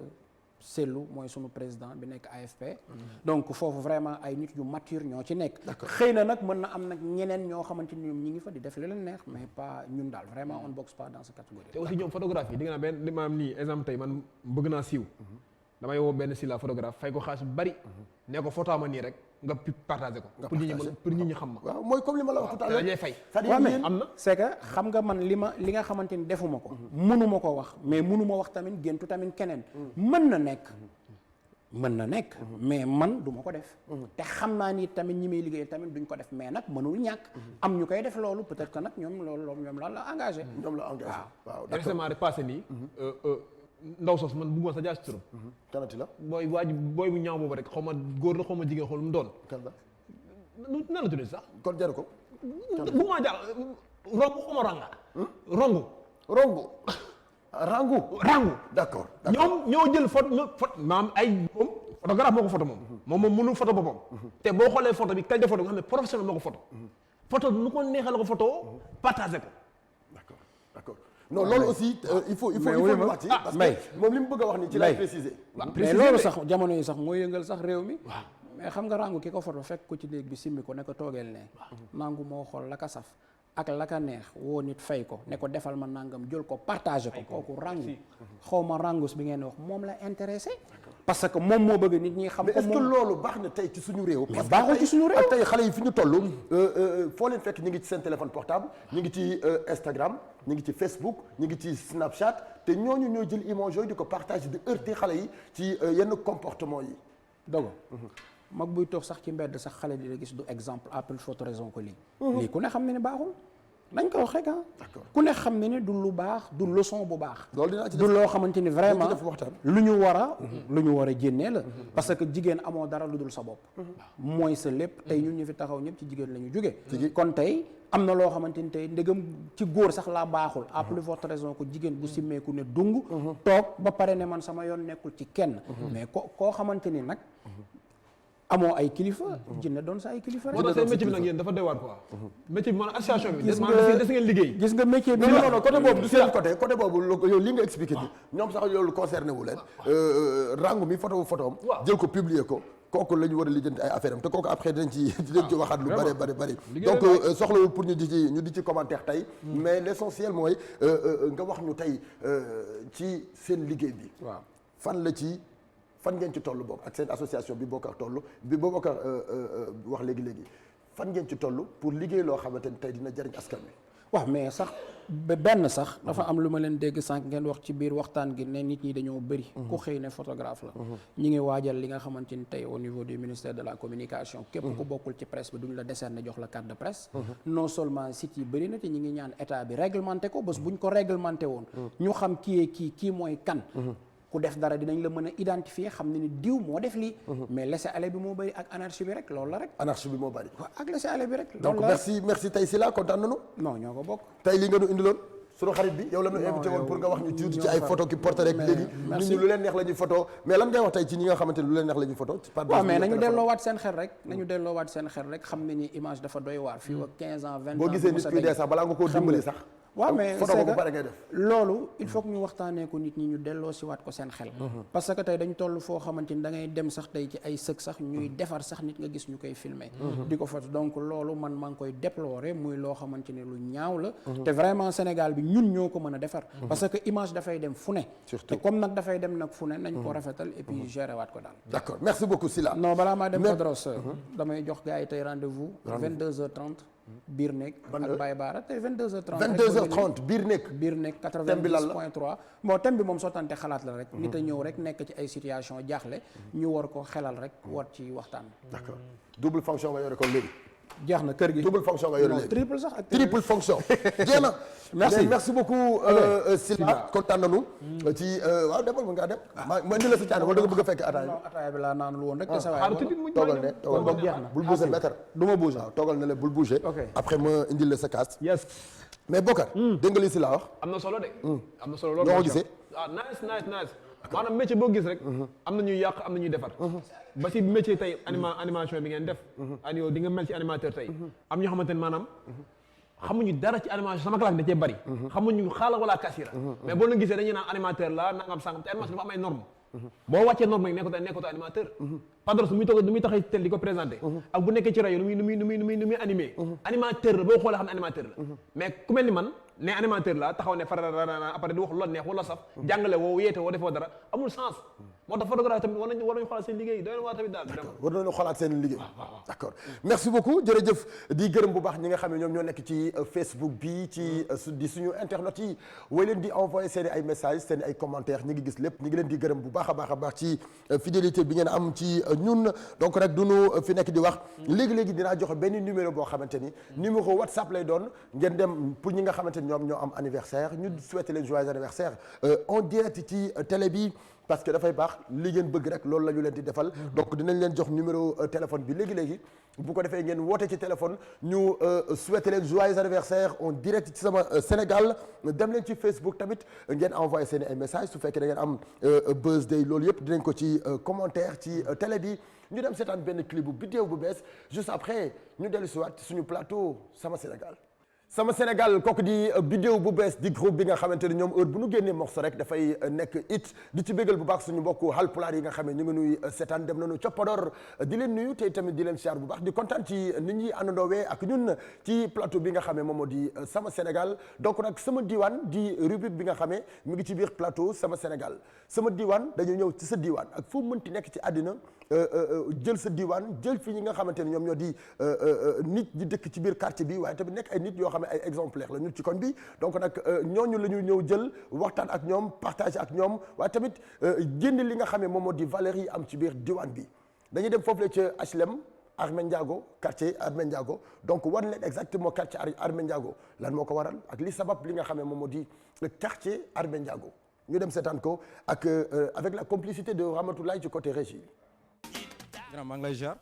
Sellou mooy sunu président bi nekk AFP donc foofu vraiment ay nit yu mature ñoo ci nekk xëy na nag mën na am nag ñeneen ñoo xamante ni ñoom ñi ngi fa di def li leen neex mais pas ñun daal vraiment on boxe pas dans cette catégorie. te aussi ñoom photographie di nga naa benn maam nii exemple tey man bëgg naa siiw damay woo benn si la photographe fay ko xaalis bu bari ne ko photo ma nii rek nga partagé ko pour nit ñi xam ma waaw mooy comme li ma la wax tout à l'heure dañuy fay waaw mais am na c'est que xam nga man li nga xamante ni defuma ko mënuma ko wax mais mënuma wax tamit géntu tamit keneen mën na nekk mais man du ma ko def te xam naa ni tamit ñi may liggéey tamit duñ ko def mais nag mënul ñàkk am ñu koy def loolu peut-être que nag ñoom la engagé waaw récemment rek passé nii ndaw sos man bëgguma sa jaar ci turam kanati la booy booy bu ñaaw boobu rek xaw ma góor la xaw ma jigéen xool mu doon kan la nan la tuddee sax kon jaru ko bu ma jaar romb xaw ma ranga rangu d'accord ñoom ñoo jël photo maam ay moom photographe moo ko photo moom mënul photo boppam te boo xoolee photo bi qualité photo nga xam ne professionnel moo ko photo nu ko neexee la ko photo partagé ko d'accord non loolu aussi il faut ñu wax ci parce que moom li mu bëgg a wax ni ci lay préciser mais loolu sax jamono yi sax moo yëngal sax réew mi mais xam nga rangu ki ko photo fekk ko ci néeg bi simmi ko ne ko toogeel ne nangu moo xool la ka saf ak la ka neex woo nit fay ko ne ko defal ma nangam jël ko partagé ko kooku rangu xawma rangus bi ngeen wax moom la intéressé parce que moom moo bëgg nit ñi xam ko mais est-ce que loolu baax na tey ci suñu réew mais baaxul ci suñu réew ak tey xale yi fi ñu toll foo leen fekk ñu ngi ci seen téléphone portable ñu ngi ci Instagram ñu ngi ci Facebook ñu ngi ci Snapchat te ñooñu ñoo jël image yooyu di ko partager di heurter xale yi ci yenn comportement yi dogo mag buy toog sax ci mbedd sax xale di la gis du exemple à plus forte raison que lii ku ne xam ne ni baaxul nañ ko wax rek ku ne xam ne ni du lu baax du leçon bu baax du loo xamante ni vraiment lu ñu war a jénnee la parce que jigéen amoo dara lu dul sa bopp mooy sa lépp tey ñun ñu fi taxaw ñëpp ci jigéen la ñu jóge kon tey am na loo xamante ni tey ndegam ci góor sax laa baaxul à plus forte raison que jigéen bu simmeeku ne dung toog ba pare ne man sama yoon nekkul ci kenn mais koo xamante ni nag amoo ay kilifa jinne doon sa ay kilifa rek. moo tax seen métier bi nag yéen dafa doy waar quoi. métier bi maanaam association bi. des ngeen liggéey. gis nga métier bi non côté boobu du seen côté boobu yow li nga expliqué ni ñoom sax loolu concerné wu leen. rangu mi photo am jël ko publier ko kooku la ñu war a lijjanti ay affaire am te kooku après dinañ ci waxaat lu bari donc soxlawul pour ñu di ci commentaire tey mais l'essentiel mooy nga wax ñu tey ci seen liggéey bi waaw fan ngeen ci toll boobu ak seen association bi Bokar wax léegi fan ngeen ci toll pour liggéey loo xamante ni tey dina jariñ askan wi. waaw mais sax benn sax dafa am lu ma leen dégg sànq ngeen wax ci biir waxtaan gi ne nit ñi dañoo bëri. ku xëy ne photographe la. ñi ngi waajal li nga xamante ni tey au niveau du ministère de la communication. képp ku bokkul ci presse bi duñ la décerner jox la carte de presse. non seulement sites yi bëri na te ñi ngi ñaan état bi réglementé ko bés buñ ko réglementé woon. ñu xam kii mooy kan. ku def dara dinañ la mën a identifier xam ne ni diw moo def lii mais laisser-aller bi moo bëri ak anarchie bi rek loolu la rek anarchie bi moo bëri waaw ak laisser-aller bi rek donc merci tey si la kontaan nañu non ñoo ko bokk tey li nga nu indiloon sunu xarit bi yow la ñu invité woon pour nga wax ñu tuuti ci ay photo ki porté rek léegi nit ñi lu leen neex la ñuy photo mais lan ngay wax tey ci ñi nga xamante ni lu leen neex la ñuy photo waaw mais nañu delloowaat seen xel rek xam ne ni image dafa doy waar fii ak 15 ans 20 ans boo gisee nit kuy dee sax balaa nga koo dimbali sax waaw mais photo boobu pare ngay def loolu il faut que ñu waxtaanee ko nit ñi ñu delloo si waat ko seen xel parce que tey dañu toll foo xamante ni da ngay dem sax tey ci ay sëg sax ñuy defar sax nit nga gis ñu koy filmer di ko photo donc loolu man maa ngi koy déplorer muy loo xamante ni lu ñaaw la te vraiment Sénégal bi ñun ñoo ko mën a defar parce que image dafay dem fu ne te comme nag dafay dem nag fu ne nañ ko rafetal et puis gérer waat ko daal d'accord merci beaucoup Sylla non balaa maa dem Padros damay jox gars yi tey rendez-vous 22h30 biir nekk ak Baye Bara te 22h30 biir nekk 90.3 bon thème bi moom sottante xalaat la rek nit a ñëw rek nekk ci ay situation jaaxle ñu war ko xelal rek war ci waxtaan d'accord double fonction nga yore kon léegi jeex na kër gi double fonction nga yore léegi triple sax ak triple fonction jeex na merci beaucoup Sylla kontaan nañu ci waaw demal mën ngaa dem ma indi la sa caane wala da nga bëgg a fekk ataaya bi laa naanul woon rek te sa toogal ne boog jeex na bul bouger maître du ma bouger waaw toogal ne la bul bouger après ma indil la sa casque yes mais Bokar dégg nga li Sylla wax am na solo de am na solo loolu noo ko gisee nice maanaam métier boo gis rek am na ñuy yàq am na ñuy defar ba si métier tey animation bi ngeen def ani yow di nga mel ci animateur tey am ñoo xamante ne maanaam xamuñu dara ci animation sama classe da cee bari xamuñu xaala wala kasira mais boo leen gisee dañuy naan animateur la nangam sangam te animation dafa am ay normes boo wàccee norme yi nekkatoo animateur Padros nu muy taxee tel di ko présenté ak bu nekkee ci rajo nu muy animé animateur la boo xoolee xam ne animateur la mais ku mel ni man ne animateur la taxaw ne fararana après di wax lu neex wala saf jàngale woo yeete woo defoo dara amul sens moo tax photographe tamit war nañu xoolaat seen liggéey doy na waa tamit daal vraiment war nañu xoolaat seen liggéey d'accord merci beaucoup jërëjëf di gërëm bu baax ñi nga xam ne ñoom ñoo nekk ci Facebook bi ci di suñu internet yi way leen di envoyer seen ay messages seen ay commentaires ñi ngi gis lépp ñi ngi leen di gërëm bu baax a baax ci fidélité bi ngeen am ci ñun donc rek duñu fi nekk di wax léegi-léegi dinaa joxe benn numéro boo xamante ni numéro WhatsApp lay doon ngeen dem pour ñi nga xamante ni ñoom ñoo am anniversaire ñu souhaiter leen joyeux anniversaire en direct ci télé bi parce que dafay baax li ngeen bëgg rek loolu la ñu leen di defal donc dinañ leen jox numéro téléphone bi léegi-léegi bu ko defee ngeen woote ci téléphone ñu souhaiter leen joyeux anniversaire en direct ci sama Sénégal dem leen ci Facebook tamit ngeen envoyé seen ay message su fekkee da ngeen am birthday loolu yëpp dinañ ko ci commentaire ci télé bi ñu dem seetaan benn clip bu vidéo bu bees juste après ñu dellu si waat suñu plateau sama Sénégal sama Sénégal kooku di vidéo bu bees di groupe bi nga xamante ne ñoom heure bu ñu génnee morceau rek dafay nekk it di ci bégal bu baax suñu mbokku halpulaar yi nga xam ne ñu ngi nuy seetaan dem nañu coppador di leen nuyu tey tamit di leen siyaar bu baax di kontaan ci nit ñi àndandoowee ak ñun ci plateau bi nga xam ne moom moo di sama Sénégal donc nag sama diwaan di rubrique bi nga xam ne mi ngi ci biir plateau sama Sénégal sama diwaan dañu ñëw ci sa diwaan ak foo mënti nekk ci àddina jël sa diwaan jël fi ñi nga xamante ne ñoom ñoo di nit ñi dëkk ci biir quartier bi waaye tamit nekk ay nit yoo xam ne ay exemplaire la ñu ci koñ bi donc nag ñooñu la ñu ñëw jël waxtaan ak ñoom partager ak ñoom waaye tamit génn li nga xam ne moom moo di valeurs yi am ci biir diwaan bi dañuy dem foofu la ca HLM Armé Ndiago quartier Armé Ndiago donc war leen exactement quartier Armé Ndiago lan moo ko waral ak li sabab li nga xam ne moom moo di quartier Armé Ndiago ñu dem seetaan ko ak avec la complicité de Ramatoulaye ci côté régie. grand maa ngi lay ziar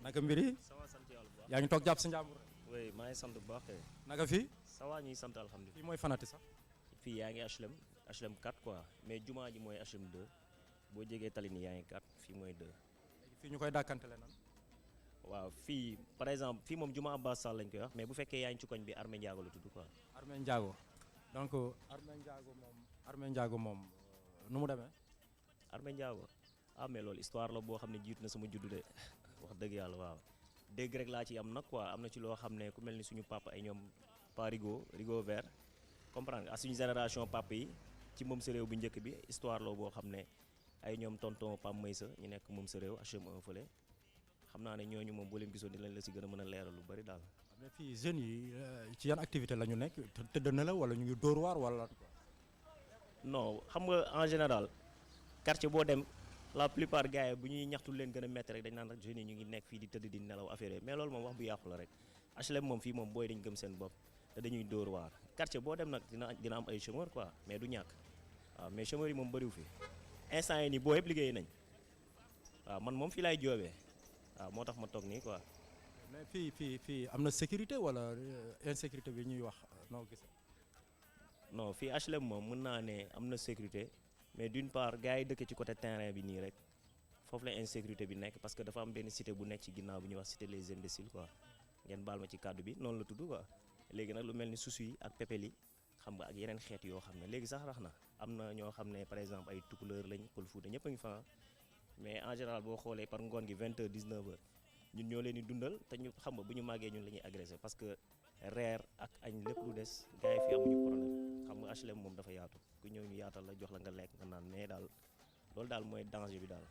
naka mbir yi yaa ngi toog jàpp sa njàmbur. oui maa ngi sant bu baax kay. naka fii. ça va ñuy sant alhamdulilah. fii mooy fanati sax. fii yaa ngi HLM 4 quoi mais jumaa ji mooy HLM 2 boo jegee tali ni yaa ngi 4 fii mooy 2. fii ñu koy dàkkantele nan. waaw fii par exemple fii moom jumaa Abbas Sall lañ koy wax mais bu fekkee yaa ngi ci koñ bi Armé Ndiago la tudd quoi. Armé Ndiago donc Armé Ndiago moom nu mu demee. Armé Ndiago ah mais loolu histoire la boo xam ne jiitu na sama juddu de wax dëgg yàlla waaw dégg rek laa ci am nag quoi am na ci loo xam ne ku mel ni suñu papa ay ñoom pa Rigo vert comprendre nga suñu génération papa yi ci moom sa réew bu njëkk bi histoire la boo xam ne ay ñoom tonton Pam Maysa ñu nekk moom sa réew HM1 fële xam naa ne ñooñu moom boo leen gisoon di lañ la si gën a mën a leeral lu bari daal. mais fii jeunes yi ci yan activité la ñu nekk tëdd na la wala ñu ngi dóor waar wala. non xam nga en général quartier boo dem la plupart gars yi bu ñuy ñaxtu leen gën a métti rek dañ naan rek jeunes yi ñu ngi nekk fii di tëdd di nelaw affaire yi mais loolu moom wax bu yàqu la rek HLM moom fii moom booy dañ gëm seen bopp te dañuy dóor waar quartier boo dem nag dina am ay chômeur quoi mais du ñàkk waaw mais chômeur yi moom bëriwu fi instant yi nii boo yëpp liggéey nañ waaw man moom fii laay joobee waaw moo tax ma toog nii quoi. mais fii am na sécurité wala insécurité bi ñuy wax noo gis. non fii HLM moom mën naa ne am na sécurité mais d'une part gars yi dëkk ci côté terrain bi nii rek foofu la insécurité bi nekk parce que dafa am benn cité bu nekk ci ginnaaw bu ñuy wax cité les imbéciles quoi ngeen baal ma ci kàddu bi noonu la tudd quoi léegi nag lu mel ni susu yi ak pépel yi xam nga ak yeneen xeet yoo xam ne léegi sax rax na am na ñoo xam ne par exemple ay tukuleur lañ pël Fuuta ñëpp a ngi fa mais en général boo xoolee par ngoon gi 20h 19h ñun ñoo leen di dundal te ñu xam nga bu ñu màggee ñun la ñuy agressé parce que reer ak añ lépp lu des gars yi fi amuñu problème xam nga HLM moom dafa yaatu ku ñëw ñu yaatal la jox la nga lekk nga naan mais daal loolu daal mooy danger bi daal.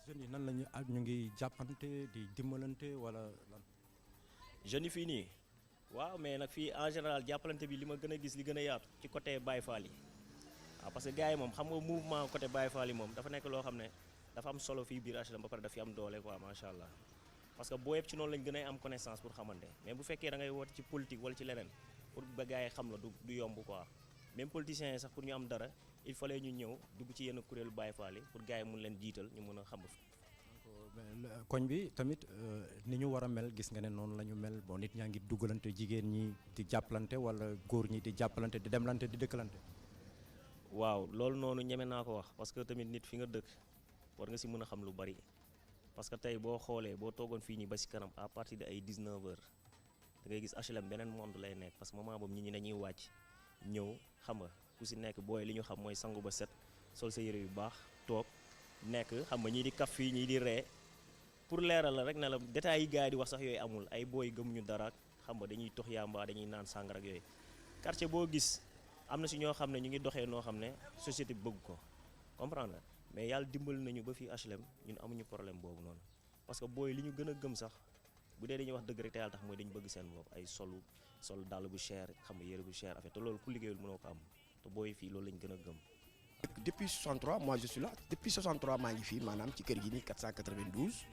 jeunes yi nan la ñu ngi jàppante di dimbalante wala lan. jeunes yi fii nii waaw mais nag fii en général jàppalante bi li ma gën a gis li gën a yaatu ci côté Baye Fall yi waaw parce que gars yi moom xam nga mouvement côté Baye Fall yi moom dafa nekk loo xam ne dafa am solo fii biir HLM ba pare daf fi am doole quoi macha allah parce que boo yëpp ci noonu lañ gën a am connaissance pour xamante mais bu fekkee da ngay woote ci politique wala ci leneen pour ba gars yi xam la du yomb quoi même politiciens yi sax pour ñu am dara il fallait ñu ñëw dugg ci yenn kuréelu Baye Fall yi pour gars yi mun leen jiital ñu mën a xam. koñ bi tamit ni ñu war a mel gis nga ne noonu la ñu mel bon nit ñaa ngi duggalante jigéen ñi di jàppalante wala góor ñi di jàppalante di demlante di dëkkalante. waaw loolu noonu ñeme naa ko wax parce que tamit nit fi nga dëkk war nga si mën a xam lu bari parce que tey boo xoolee boo toogoon fii nii ba si kanam à partir de ay 19h da ngay gis HLM beneen monde lay nekk parce que moment boobu nit ñi dañuy wàcc ñëw xam nga ku si nekk booy li ñu xam mooy sangu ba set sol sa yére yu baax toog nekk xam nga ñii di kaf fii ñii di ree pour leeral la rek ne la détails yi gars yi di wax sax yooyu amul ay booy gëmuñu dara xam nga dañuy tox yamba dañuy naan sàngara ak yooyu quartier boo gis am na si ñoo xam ne ñu ngi doxee noo xam ne société bëgg ko comprendre mais yàlla dimbali nañu ba fii HLM ñun amuñu problème boobu noonu parce que booy li ñu gën a gëm sax bu dee dañuy wax dëgg rek te yàlla tax mooy dañu bëgg seen bopp ay sol dàll bu cher xam nga yére bu cher affaire te loolu ku liggéeyul mënoo ko am te booy fii loolu lañ gën a gëm. Depuis 63 moi je suis là depuis 63 maa ngi fii maanaam ci kër gi nii 492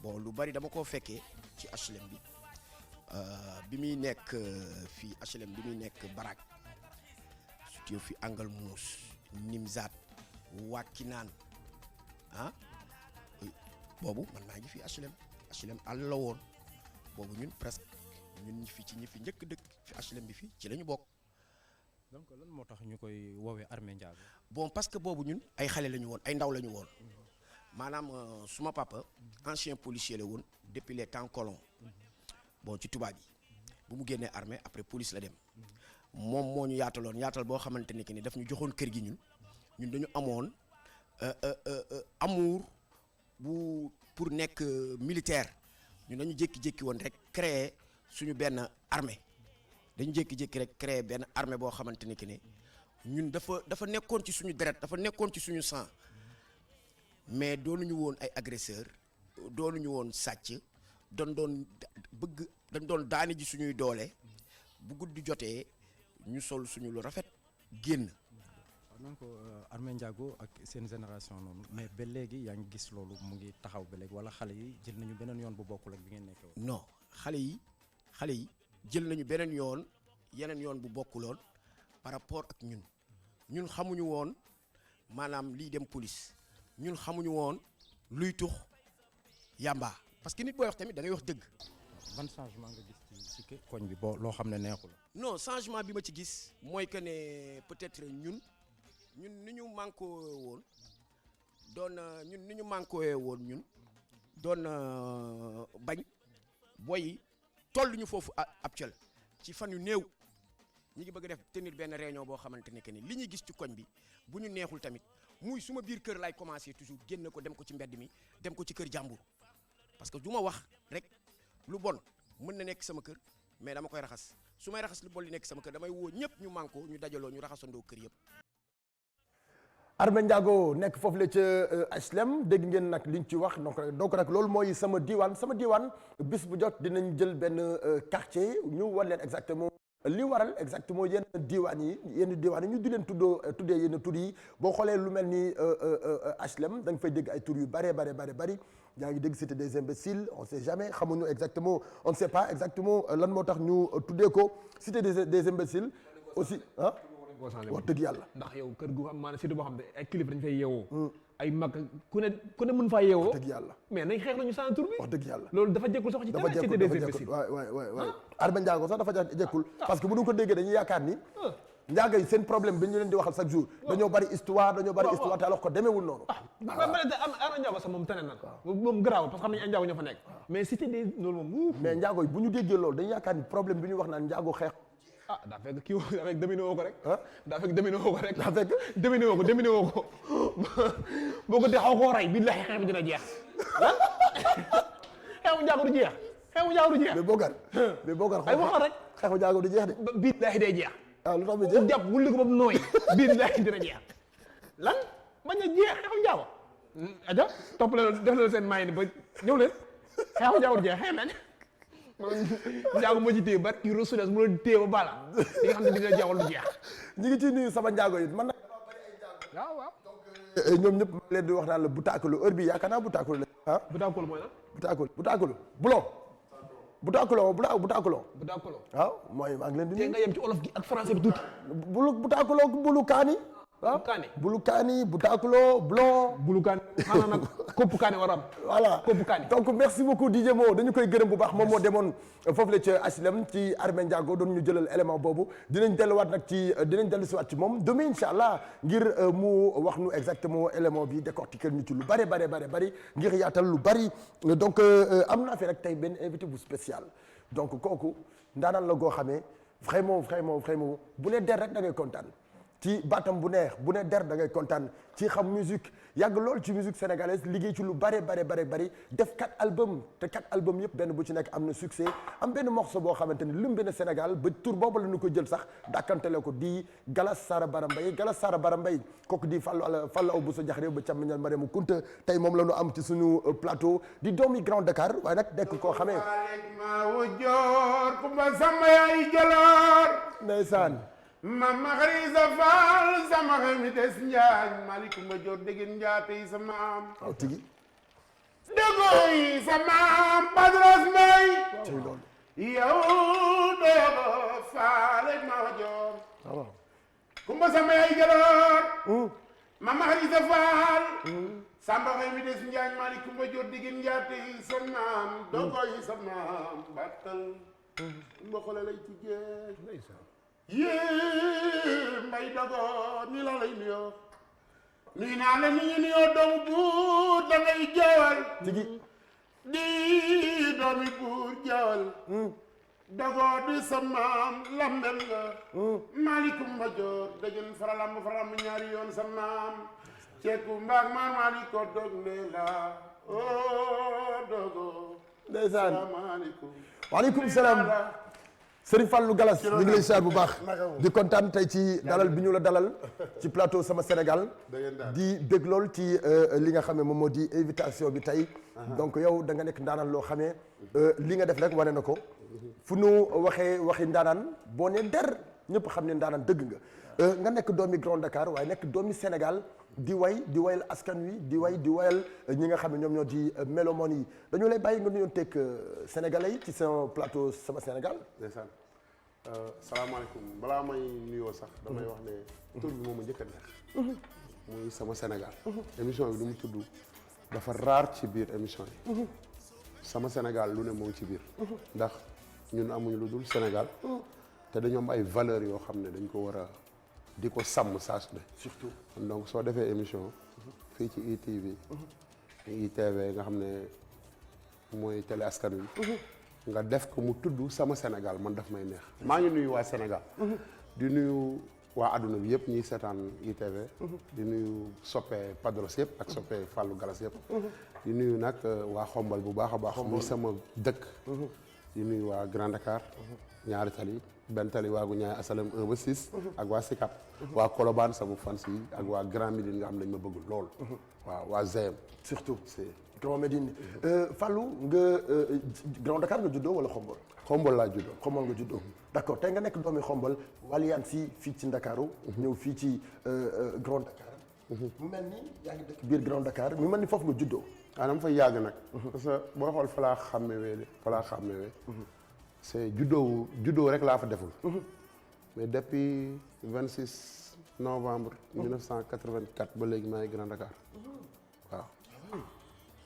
bon lu bari dama koo fekkee ci HLM bi muy nekk fii HLM bi muy nekk Barak surtout fi Angle Mousse Nimzat Wakinaan ah boobu man maa ngi fii HLM àll la woon boobu ñun presque ñun ñi fi njëkk dëkk fi HLM bi fii ci la ñu bokk. donc lan moo tax ñu koy woowee Armé Ndiago. bon parce que boobu ñun ay xale la ñu woon ay ndaw la ñu woon maanaam suma papa ancien policier la woon depuis les temps colons bon ci tubaab yi bu mu génnee armée après police la dem moom moo ñu yaataloon yaatal boo xamante ne que ni daf ñu joxoon kër gi ñun dañu amoon amour bu pour nekk militaire ñun dañu jékki-jékki woon rek créer suñu benn armée dañu jékki-jékki rek créer benn armée boo xamante ne que ne ñun dafa nekkoon ci suñu deret dafa nekkoon ci suñu sang mais doonuñu woon ay agresseur doonuñu woon sàcc dañ doon daani ji suñuy doole bu guddi jotee ñu sol suñu lu rafet génn. donc Armé Ndiago ak seen génération noonu mais ba léegi yaa ngi gis loolu mu ngi taxaw ba léegi wala xale yi jël nañu beneen yoon bu bokkul ak bi ngeen nekkee woon. non xale yi jël nañu beneen yoon yeneen yoon bu bokkuloon par rapport ak ñun xamuñu woon maanaam liy dem police ñun xamuñu woon luy tux yamba parce que nit booy wax tamit da ngay wax dëgg. ban changement nga gis ci koñ bi boo loo xam ne neexul. non changement bi ma ci gis mooy que ne peut-être ñun ni ñu manqué woon doon bañ booy toll ñu foofu actuel ci fan yu néew ñi ngi bëgg def tenir benn réunion boo xamante ne que ni li ñuy gis ci koñ bi bu ñu neexul tamit muy suma biir kër laay commencer toujours génn ko dem ko ci mbedd mi dem ko ci kër jàmbur parce que du ma wax rek lu bon mën na nekk sama kër mais dama koy raxas su may raxas lu bon li nekk sama kër damay woo ñëpp ñu manko ñu dajaloo ñu raxasandoo kër yëpp. Armé Ndiago nekk foofu la ca HLM dégg ngeen nag liñ ci wax donc nag loolu mooy sama diwaan bis bu jot dinañ jël benn quartier ñu war leen exactement li waral exactement yenn diwaan yi ñu di leen tuddee yenn tur yi boo xoolee lu mel ni HLM da nga fay dégg ay tur yu bari yaa ngi dégg cité des imbéciles on sait jamais xamuñu exactement on ne sait pas exactement lan moo tax ñu tuddee ko cité des imbéciles aussi ah. wax dëgg yàlla ndax yow kër gu xam maanaam surtout boo xam ne ay kilifa dañu fay yeewoo ay mag ku ne mën faa yeewoo wax dëgg yàlla mais nañ xeex nañu sans tur bi wax dëgg yàlla loolu dafa jekkul sax ci dara cité des imbéciles waay Armé Ndiago sax dafa jekkul parce que bu ñu ko déggee dañuy yaakaar ni njaago yi seen problème bi ñu leen di waxal chaque jour dañoo bari histoire te alors que demeewul noonu Armé Ndiago sax moom tane na moom garaawul parce que xam nañu ay njaago ñoo fa nekk mais cité des loolu moom mais njaago yi bu ñu déggee loolu dañuy yaakaar ni problème bi ñu wax naan njaago xeex daa fekk kii daa fekk dominé woo ko rek daa fekk dominé woo ko rek daa fekk dominé woo ko boo ko dee xaw koo rey billahi xeex bi dina jeex xeexu njaago du jeex mais Bogar ay waxal rek xeexu njaago du jeex de billahi day jeex lu tax muy jeex jàpp wulli ko ba mu nooy billahi dina jeex lan bañ a jeex xeexu njaago aja topp leen def leen seen maay ni ba ñëw leen xeexu njaago du jeex xeex nañ njaago moo ci téye ba kii Rasulullah mu la téye ba bala li nga xam ne dina jeexal du jeex ñi ngi ciy nuyu sama njaago yi man nag waaw ñoom ñëpp leen di wax naan la Boutakolo heure bi yaakaar naa Boutakolo la ah Boutakolo mooy lan Boutakolo bulon Boutakolo waaw mooy maa ngi leen di nuyu nga yem ci olof gi ak français bi tuuti Boutakolo bulu kaani ah kaani bulu kaani bu taakuloo blond. bulu kaani xanaa nag kopp kaani war a am. voilà kopp kaani. donc merci beaucoup DJ Mo dañu koy gërëm bu baax moom moo demoon foofu la ca HLM ci Armé Ndiago doon ñu jëlal élément boobu dinañ delluwaat nag dinañ dellusiwaat ci moom demain incha allah ngir mu wax nu exactement élément bi décortiquer ñu ci lu bari ngir yaatal lu bari donc am naa fi rek tey benn invité bu spécial donc kooku ndaanaan la goo xamee vraiment bu ne der rek da ngay kontaan. ci baatam bu neex bu ne der da ngay kontaan ci xam musique yàgg lool ci musique sénégalaise liggéey ci lu bari def 4 albums te 4 albums yëpp benn bu ci nekk am na succès am benn morceau boo xamante ni lëmbe na Sénégal ba tur boobu la ñu ko jël sax dàkkantele ko di Galas Sara Barambay kooku di Fallou Aw Bousso Diakhare ba càmmiñal Mariama Kunta tey moom la ñu am ci suñu plateau di doomi Grand Dakar waaye nag nekk koo xamee ndeysaan Mama Xarisa Faal sama xemi des njaañ malikum ba jor degen njaate yi sa maam aw tigi dogoy sa maam Padros Mbay tey loolu yow dogo faale ma jor waaw kumba sama yaay jaloor Mama Xarisa Faal sama xemi des njaañ malikum ba jor degen njaate yi sa maam dogoy sa maam battal mba xole lay ci jeex yee mbay dogo ni la lay nuyoo nuyu naa la ni ñu nuyoo doomu buur da ngay jawal tigi di doomi buur jawal dogo di sa maam lambel nga malikum ma joor dëgën faralam ñaari yoon sa maam ceeku mbaag maan maliko dog ne la o dogo ndeysaan salaamaaleykum waaleykum salaam Serigne Fallou Galas ñu ngi lay siyaar bu baax di kontaan tey ci dalal bi ñu la dalal ci plateau Sama Sénégal di bég lool ci li nga xam ne moom moo di invitation bi tey donc yow da nga nekk ndaanaan loo xamee li nga def rek wane na ko fu nu waxi ndaanaan boo ne der ñëpp xam ne ndaanaan dëgg nga nekk doomi Grand Dakar waaye nekk doomi Sénégal di wayal askan wi di wayal ñi nga xam ne ñoom ñoo di mélomane yi dañu lay bàyyi nga nuyoon teg sénégalais yi ci seen plateau Sama Sénégal. ndeysaan salaamaaleykum balaa may nuyoo sax damay wax ne tur bi moom a njëkk a neex muy Sama Sénégal émission bi lu mu tudd dafa raar ci biir émission yi Sama Sénégal lu ne moo ngi ci biir ndax ñun amuñu lu dul Sénégal te dañoo am ay valeurs yoo xam ne dañ ko war a di ko sàmm saa su ne surtout donc soo defee émission fii ci ITV ITV nga xam ne mooy télé askan wi nga def ko mu tudd Sama Sénégal man daf may neex maa ngi nuyu waa Sénégal di nuyu waa adduna bi yëpp ñiy seetaan ITV di nuyu soppe Padros yëpp ak soppe Fallou Galas yëpp di nuyu nag waa Xombal bu baax a baax muy sama dëkk di nuyu waa Grand Dakar ñaari tali benn tali waagu ñaay asalem 1 ba 6 ak waa Sicap waa Colobane sama fans yi ak waa Grand Médine nga xam nañ ma bëggul lool waaw waa ZM surtout c'est Grand Médine Fallou nga Grand Dakar nga juddoo wala Xombol Xombol laa juddoo Xombol nga juddoo d'accord tey nga nekk doomi Xombol waliyaan si fii ci Ndakaaru ñëw fii ci Grand Dakar mu mel ni yaa ngi dëkk biir Grand Dakar mu mel ni foofu nga juddoo dama fay yàgg nag parce que boo xool fa laa xàmmewee c'est juddoo rek laa fa deful mais depuis 26 novembre 1984 ba léegi maa ngi Grand Dakar waaw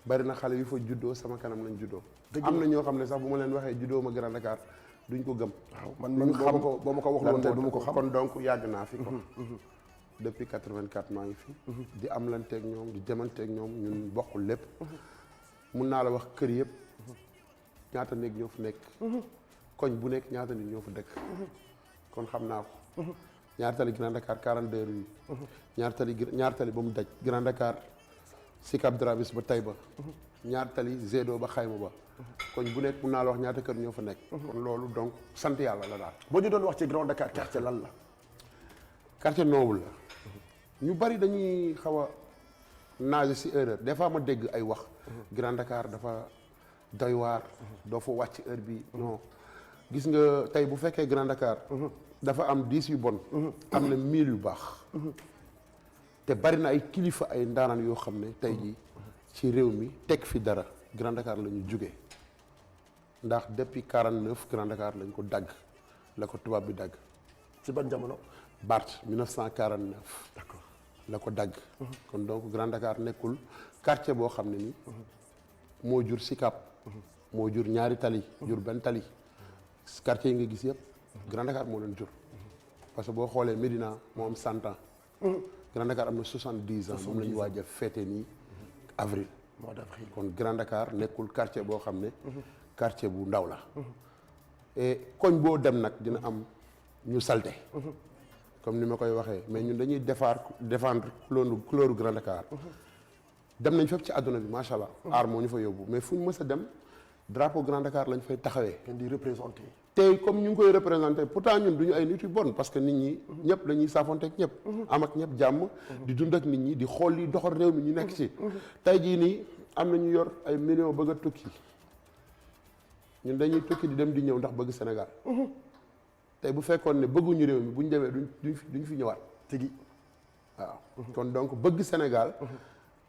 bari na xale yu fa juddoo sama kanam lañ juddoo am na ñoo xam ne sax bu ma leen waxee juddoo ma Grand Dakar duñ ko gëm waaw man xam ko boo ma ko waxul woon tey du ma ko xam kon donc yàgg naa fi ko depuis 84 maa ngi fi di am lanteeg ñoom di demanteeg ñoom ñun bokkul lépp mun naa la wax kër yëpp ñaata néeg ñoo fa nekk koñ bu nekk ñaata nit ñoo fa dëkk kon xam naa ko ñaar tali Grand Dakar 42 rue ñaar tali ba mu daj Grand Dakar Sicap Drabis ba Taïba ñaar tali Zedo ba Xayma ba koñ bu nekk mun naa la wax ñaata kër ñoo fa nekk kon loolu donc sant yàlla la daal boo ñu doon wax ci Grand Dakar quartier lan la quartier noble la ñu bari dañuy xaw a nager ci erreur des fois ma dégg ay wax Grand Dakar dafa doy waar doo fa wàcc heure bi non gis nga tey bu fekkee Grand Dakar dafa am 10 yu bon am na 1000 yu baax te bari na ay kilifa ay ndaanaan yoo xam ne tey jii ci réew mi teg fi dara Grand Dakar la ñu jugee ndax depuis 49 Grand Dakar lañ ko dagg la ko tubaab bi dagg ci ban jamono Bart 1949 d'accord la ko dagg. kon donc Grand Dakar nekkul quartier boo xam ne ni moo jur Sicap moo jur ñaari tali jur benn tali quartier yi nga gis yëpp Grand Dakar moo leen jur parce que boo xoolee Médina moo am 100 ans Grand Dakar am na 70 ans moom la ñu waaj a fêté nii avril mois d'avril kon Grand Dakar nekkul quartier boo xam ne quartier bu ndaw la et koñ boo dem nag dina am ñu salte comme ni ma koy waxee mais ñun dañuy défendre couleur Grand Dakar dem nañ fépp ci àdduna bi macha allah aar moo ñu fa yóbbu mais fu ñu mës a dem drapeau Grand Dakar lañ fay taxawee ngeen di représenté tey comme ñu ngi koy représenté pourtant ñun du ñu ay nit yu bon parce que nit ñi ñëpp dañuy saafonte ak ñëpp am ak ñëpp jàmm di dund ak nit ñi di xool li doxal réew mi ñu nekk ci tey jii nii am na ñu yor ay millions bëgg a tukki ñun dañuy tukki di dem di ñëw ndax bëgg Sénégal tey bu fekkoon ne bëgguñu réew mi bu ñu demee duñ fi ñëwaat tigi waaw kon donc bëgg Sénégal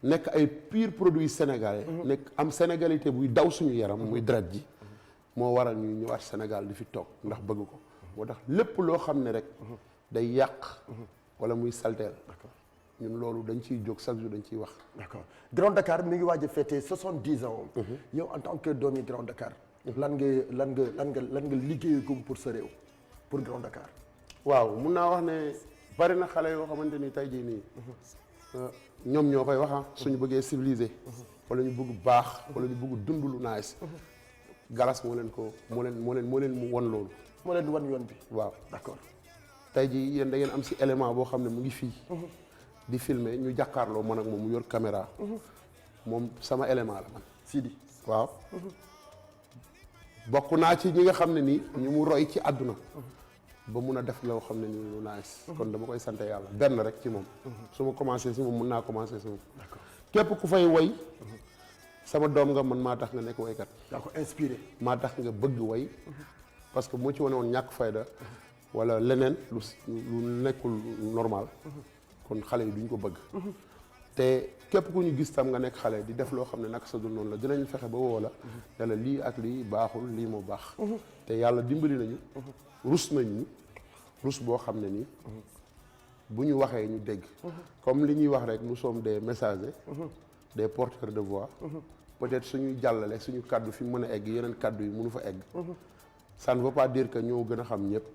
nekk ay pur produit sénégalais nekk am sénégalité buy daw suñu yaram muy deret ji moo waral ñuy ñëwaat Sénégal di fi toog ndax bëgg ko moo tax lépp loo xam ne rek day yàq wala muy salteel ñun loolu dañ ciy jóg chaque jour dañ ciy wax d'accord Grand Dakar mi ngi waaj a fêter 70 ans yow en tant que doomi Grand Dakar lan nga liggéeyagum pour sa réew pour Grand Dakar waaw mun naa wax ne bari na xale yoo xamante ni tey jii nii ñoom ñoo koy wax suñu bëggee civilisé wala ñu bëgg baax wala ñu bëgg dund lu nice galas moo leen mu won loolu moo leen wan yoon bi waaw d'accord tey jii yéen da ngeen am si élément boo xam ne mu ngi fii di filmer ñu jàkkaarloo man ak moom mu yor caméra moom sama élément la man Sidi waaw bokk naa ci ñi nga xam ne nii ñu mu roy ci àdduna ba mun a def loo xam ne nii lu nice kon dama koy sant yàlla benn rek ci moom su ma commencé si moom mun naa commencé si moom képp ku fay woy sama doom nga man maa tax nga nekk woykat yaa ko inspiré maa tax nga bëgg woy parce que moo ci wane woon ñàkk fayda wala leneen lu nekkul normal kon xale yi duñ ko bëgg te képp ku ñu gis tam nga nekk xale di def loo xam ne naka sa dul noonu la dinañ fexe ba woo la ne la lii ak lii baaxul lii moo baax te yàlla dimbali nañu rus nañu rus boo xam ne nii bu ñu waxee ñu dégg comme li ñuy wax rek nous sommes des messagers des porteurs de voix peut-être suñuy jàllale suñu kaddu fi mën a egg yeneen kaddu yi mënu fa egg ça ne veut pas dire que ñoo gën a xam ñëpp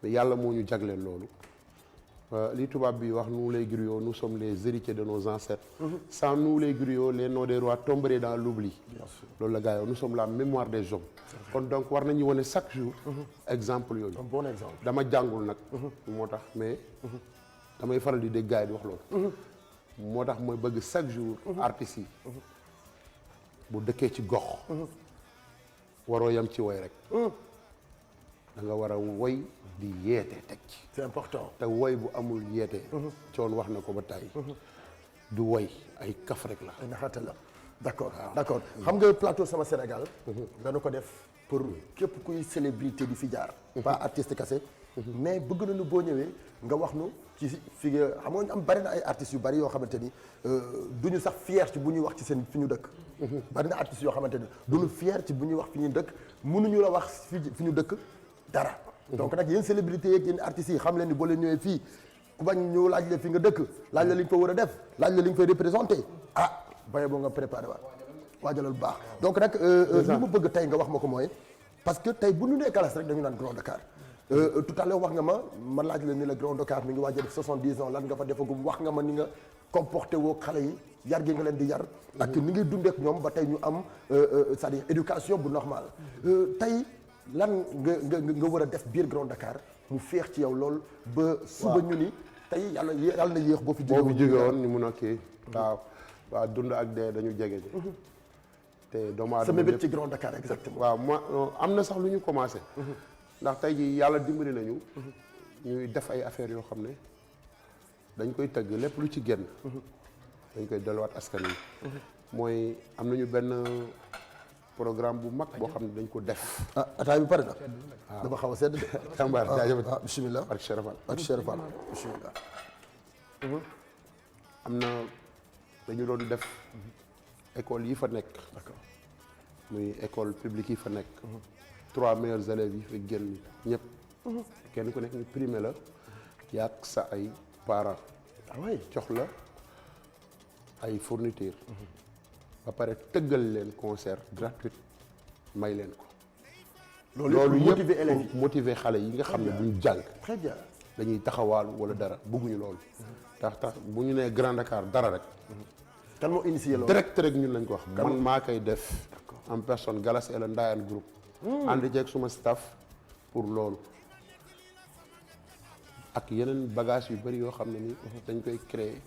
mais yàlla moo ñu jagleel loolu li tubaab bi wax nous les griots nous sommes les héritiers de nos ancêtres sans nous les griots les noms des rois tomberaient dans l'oubli loolu la gars yi nous sommes la mémoire des hommes kon donc war nañu wane chaque jour exemple yooyu un bon exemple dama jàngul nag moo tax mais damay faral di dégg gars yi di wax loolu moo tax mooy bëgg chaque jour artistes yi bu dëkkee ci gox waroo yam ci woy rek da nga war a woy di yeete teg ci c'est important te woy bu amul yeete coon wax na ko ba tàyyi du woy ay kaf rek la ay naxaate la d'accord d'accord xam nga plateau sama Sénégal dana ko def pour képp kuy célébrité di fi jaar pas artiste kase mais bëgg nañu boo ñëwee nga wax nu ci fi nga xam nga am bari na ay artistes yu bari yoo xamante ni duñu sax fier ci bu ñuy wax ci seen fi ñu dëkk bari na artistes yoo xamante ni duñu fier ci bu ñuy wax fi ñu dëkk mënuñu la wax fi ñu dëkk dara donc nag yéen célébrité yeeg yéen artistes yi xam leen ni boo leen ñëwee fii ku bañ ñëw laaj la fi nga dëkk laaj la li nga fa war a def laaj la li nga fay représenté ah baye boo nga préparé waat waajalal bu baax donc nag li mu bëgg tey nga wax ma ko mooy parce que tey bu ñu nee Galas rek dañu naan Grand Dakar tout à l'heure wax nga ma laaj la ni la Grand Dakar mi ngi waaj a def 70 ans lan nga fa defagum wax nga ma ni nga comporté woo xale yi yar gi nga leen di yar ak ni ngay dundee ak ñoom ba tey ñu am c'est-à-dire éducation bu normal tey lan nga war a def biir Grand Dakar mu féex ci yow lool ba suba ñu ni tey yàlla na yéex boo fi jóge woon ni mun a kii waaw dund ak dee dañu jege ji te doomu aadama sama bët ci Grand Dakar exactement waaw am na sax lu ñu commencé ndax tey ji yàlla dimbali nañu ñuy def ay affaires yoo xam ne dañ koy tëgg lépp lu ci génn dañ koy delluwaat askan wi mooy am nañu benn programme bu mag boo xam ne dañ ko def ataay bi pare na dafa xaw a sedd de jàmbaar jaajëfal bismillah ak Cherafal bismillah am na dañu doon def école yi fa nekk muy école publique yi fa nekk 3 meilleurs élèves yi fi génn ñëpp kenn ku nekk ñu primé la yaag sa ay parents ah oui jox la ay fourniture ba pare tëggal leen concert gratuit may leen ko. loolu yëpp motiver élèves yi motiver xale yi nga xam ne duñ jàng. très bien dañuy taxawaalu wala dara bëgguñu loolu. tax bu ñu nee Grand Dakar dara rek. kan moo initié loolu direct rek ñun lañ ko wax. man maa koy def. en personne Galas et la Ndayane groupe. ànd ceeg suma staff pour loolu. ak yeneen bagage yu bëri yoo xam ne ni dañ koy créer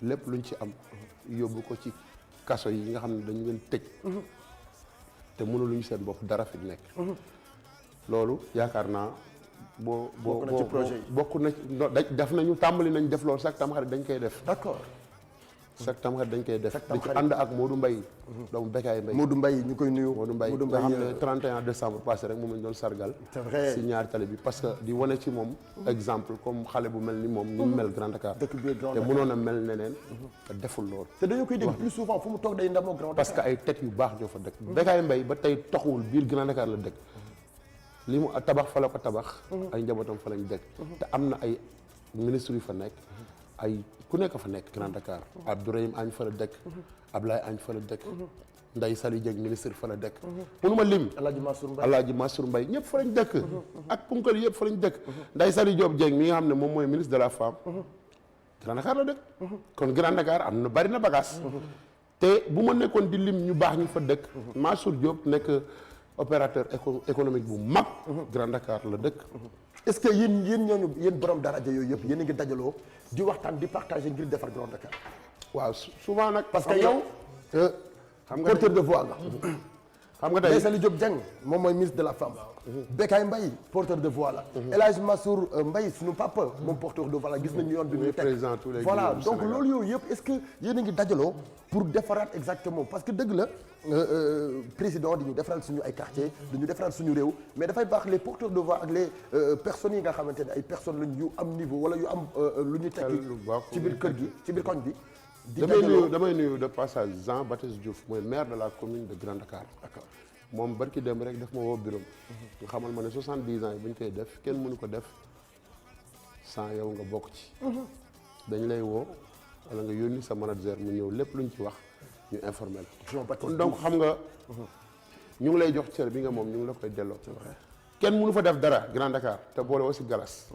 lépp luñ ci am yóbbu ko ci kaso yi nga xam ne dañu leen tëj. te mënuluñu seen bopp dara fi nekk. loolu yaakaar naa boo bokk na ci def nañu tàmbali nañ def loolu chaque Tamxarit dañ koy def. d'accord chaque Tamxarit dañ koy def. di ci ànd ak Modou Mbaye doomu Bekaay Mbaye. Modou Mbaye ñu koy nuyu. Modou Mbaye nga xam ne 31 décembre passé rek moom lañ doon sargal. c'est vrai si ñaari tali bi parce que di wane ci moom. exemple comme xale bu mel ni moom ni mu mel Grand Dakar. dëkk bi Grand te Dakar mënoon a mel neneen. te deful loolu. te dañoo koy dégg plus souvent fu mu toog day ndamoo Grand Dakar. parce que ay tête yu baax ñoo fa dëkk. Bekaay Mbaye ba tey toxuwul biir Grand Dakar la dëkk. li mu tabax fa la ko tabax. ay njabootam fa lañ dëkk. te am na ay ministres yu fa nekk. ay ku nekk fa nekk Grand Dakar. Abdourahim Agne fa la dëkk. Ablaye Agne fa la dëkk. Ndeye Sali Dieng ministre fa la dëkk. mënuma lim. Alaaji Mansour Mbaye ñëpp fa lañ dëkk. ak punkal yëpp fa lañ dëkk. Ndeye Sali Diop Dieng mi nga xam ne moom mooy ministre de la femme. Grand Dakar la dëkk. kon Grand Dakar am na bari na bagage. te bu ma nekkoon di lim ñu baax ñu fa dëkk. Mansour Diop nekk opérateur économique bu mag. Grand Dakar la dëkk. est-ce que yéen borom daraja yooyu yëpp yéen a ngi dajaloo di waxtaan di partager ngir defar Grand Dakar. waaw souvent nag. parce que yow. xam nga porteur de voix nga. xam nga tey Ndeye Saly Diop Dieng moom mooy ministre de la femme. Bekaay Mbaye porteur de voix la. El Hadj Mansour Mbaye sunu papa moom porteur de voix la gis nañu yoon bi muy teg. voilà donc loolu yooyu yëpp est-ce que yéen a ngi dajaloo pour defaraat exactement parce que dëgg la président di ñu defaral suñu ay quartier di ñu defaral suñu réew mais dafay baax les porteurs de voix ak les personnes yi nga xamante ne ay personnes lañ yu am niveau wala yu am lu ñu tekki ci biir kër gi ci biir koñ bi. damay nuyu de passage Jean Baptiste Diouf mooy maire de la commune de Grand Dakar. d'accord moom barki dem rek daf ma woo bureau nga xamal ma ne 70 ans yi bu ñu koy def kenn mënu ko def sans yow nga bokk ci. dañ lay woo wala nga yónni sa manager mu ñëw lépp luñ ci wax ñu informé la. kon donc xam nga ñu ngi lay jox cër bi nga moom ñu ngi la koy delloo. kenn mënu fa def dara Grand Dakar te boole aussi galas.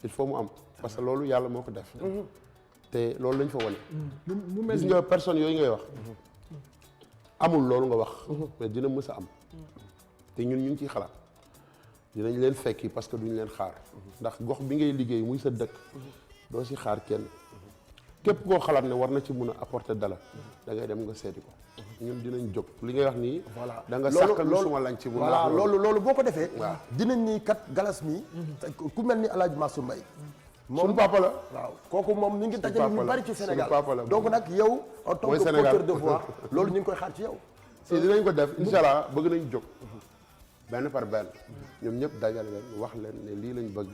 il faut mu am parce que loolu yàlla moo ko def. te loolu lañ fa wane. mu mel gis nga personne yooyu ngay wax. amul loolu nga wax. mais dina mës a am. te ñun ñu ngi ciy xalaat. dinañ leen fekki parce que duñ leen xaar. ndax gox bi ngay liggéey muy sa dëkk. doo si xaar kenn. képp koo xalaat ne war na ci mun a apporter dala. da ngay dem nga seeti ko. ñun dinañ jóg li ngay wax nii. voilà da nga sàkkal lu suma lañ ci. voilà loolu boo ko defee. dinañ ni kat galas mi. ku mel ni El Hadj Mansour Mbaye. suñu papa la. waaw kooku moom ñu ngi dajale ñu bari ci Sénégal la donc nag yow en tant que porteur de voix loolu ñu ngi koy xaar ci yow. si dinañ ko def incha allah bëgg nañ jóg benn par benn ñoom ñëpp dajale leen wax leen ne lii lañ bëgg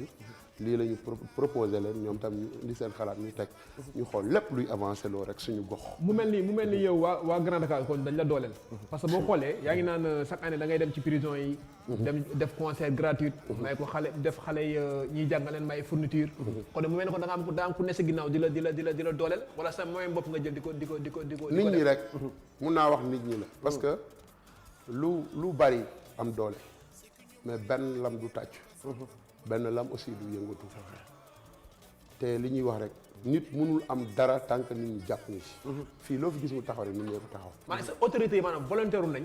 lii la ñu proposé leen ñoom tam ñu indi seen xalaat ñu teg ñu xool lépp luy avancé loo rek suñu gox. mu mel ni yow waa Grand Dakar kon dañ la dooleel. parce que boo xoolee yaa ngi naan chaque année da ngay dem ci prison yi. dem def concert gratuit. may ko xale yi ñiy jàng leen may fourniture. kon mu mel ne ko da nga am ku ne sa ginnaaw di la dooleel wala sa moyen bopp nga jël di ko. nit ñi rek mun naa wax nit ñi la. parce que lu bari am doole mais benn lam du tàcc. benn lam aussi du yëngatu. te li ñuy wax rek nit mënul am dara tant que nit ñi jàpp ni si. fii loo fi gis mu taxaw rek nit ñee ko taxaw. maanaam sa autorité yi maanaam volontaire nañ.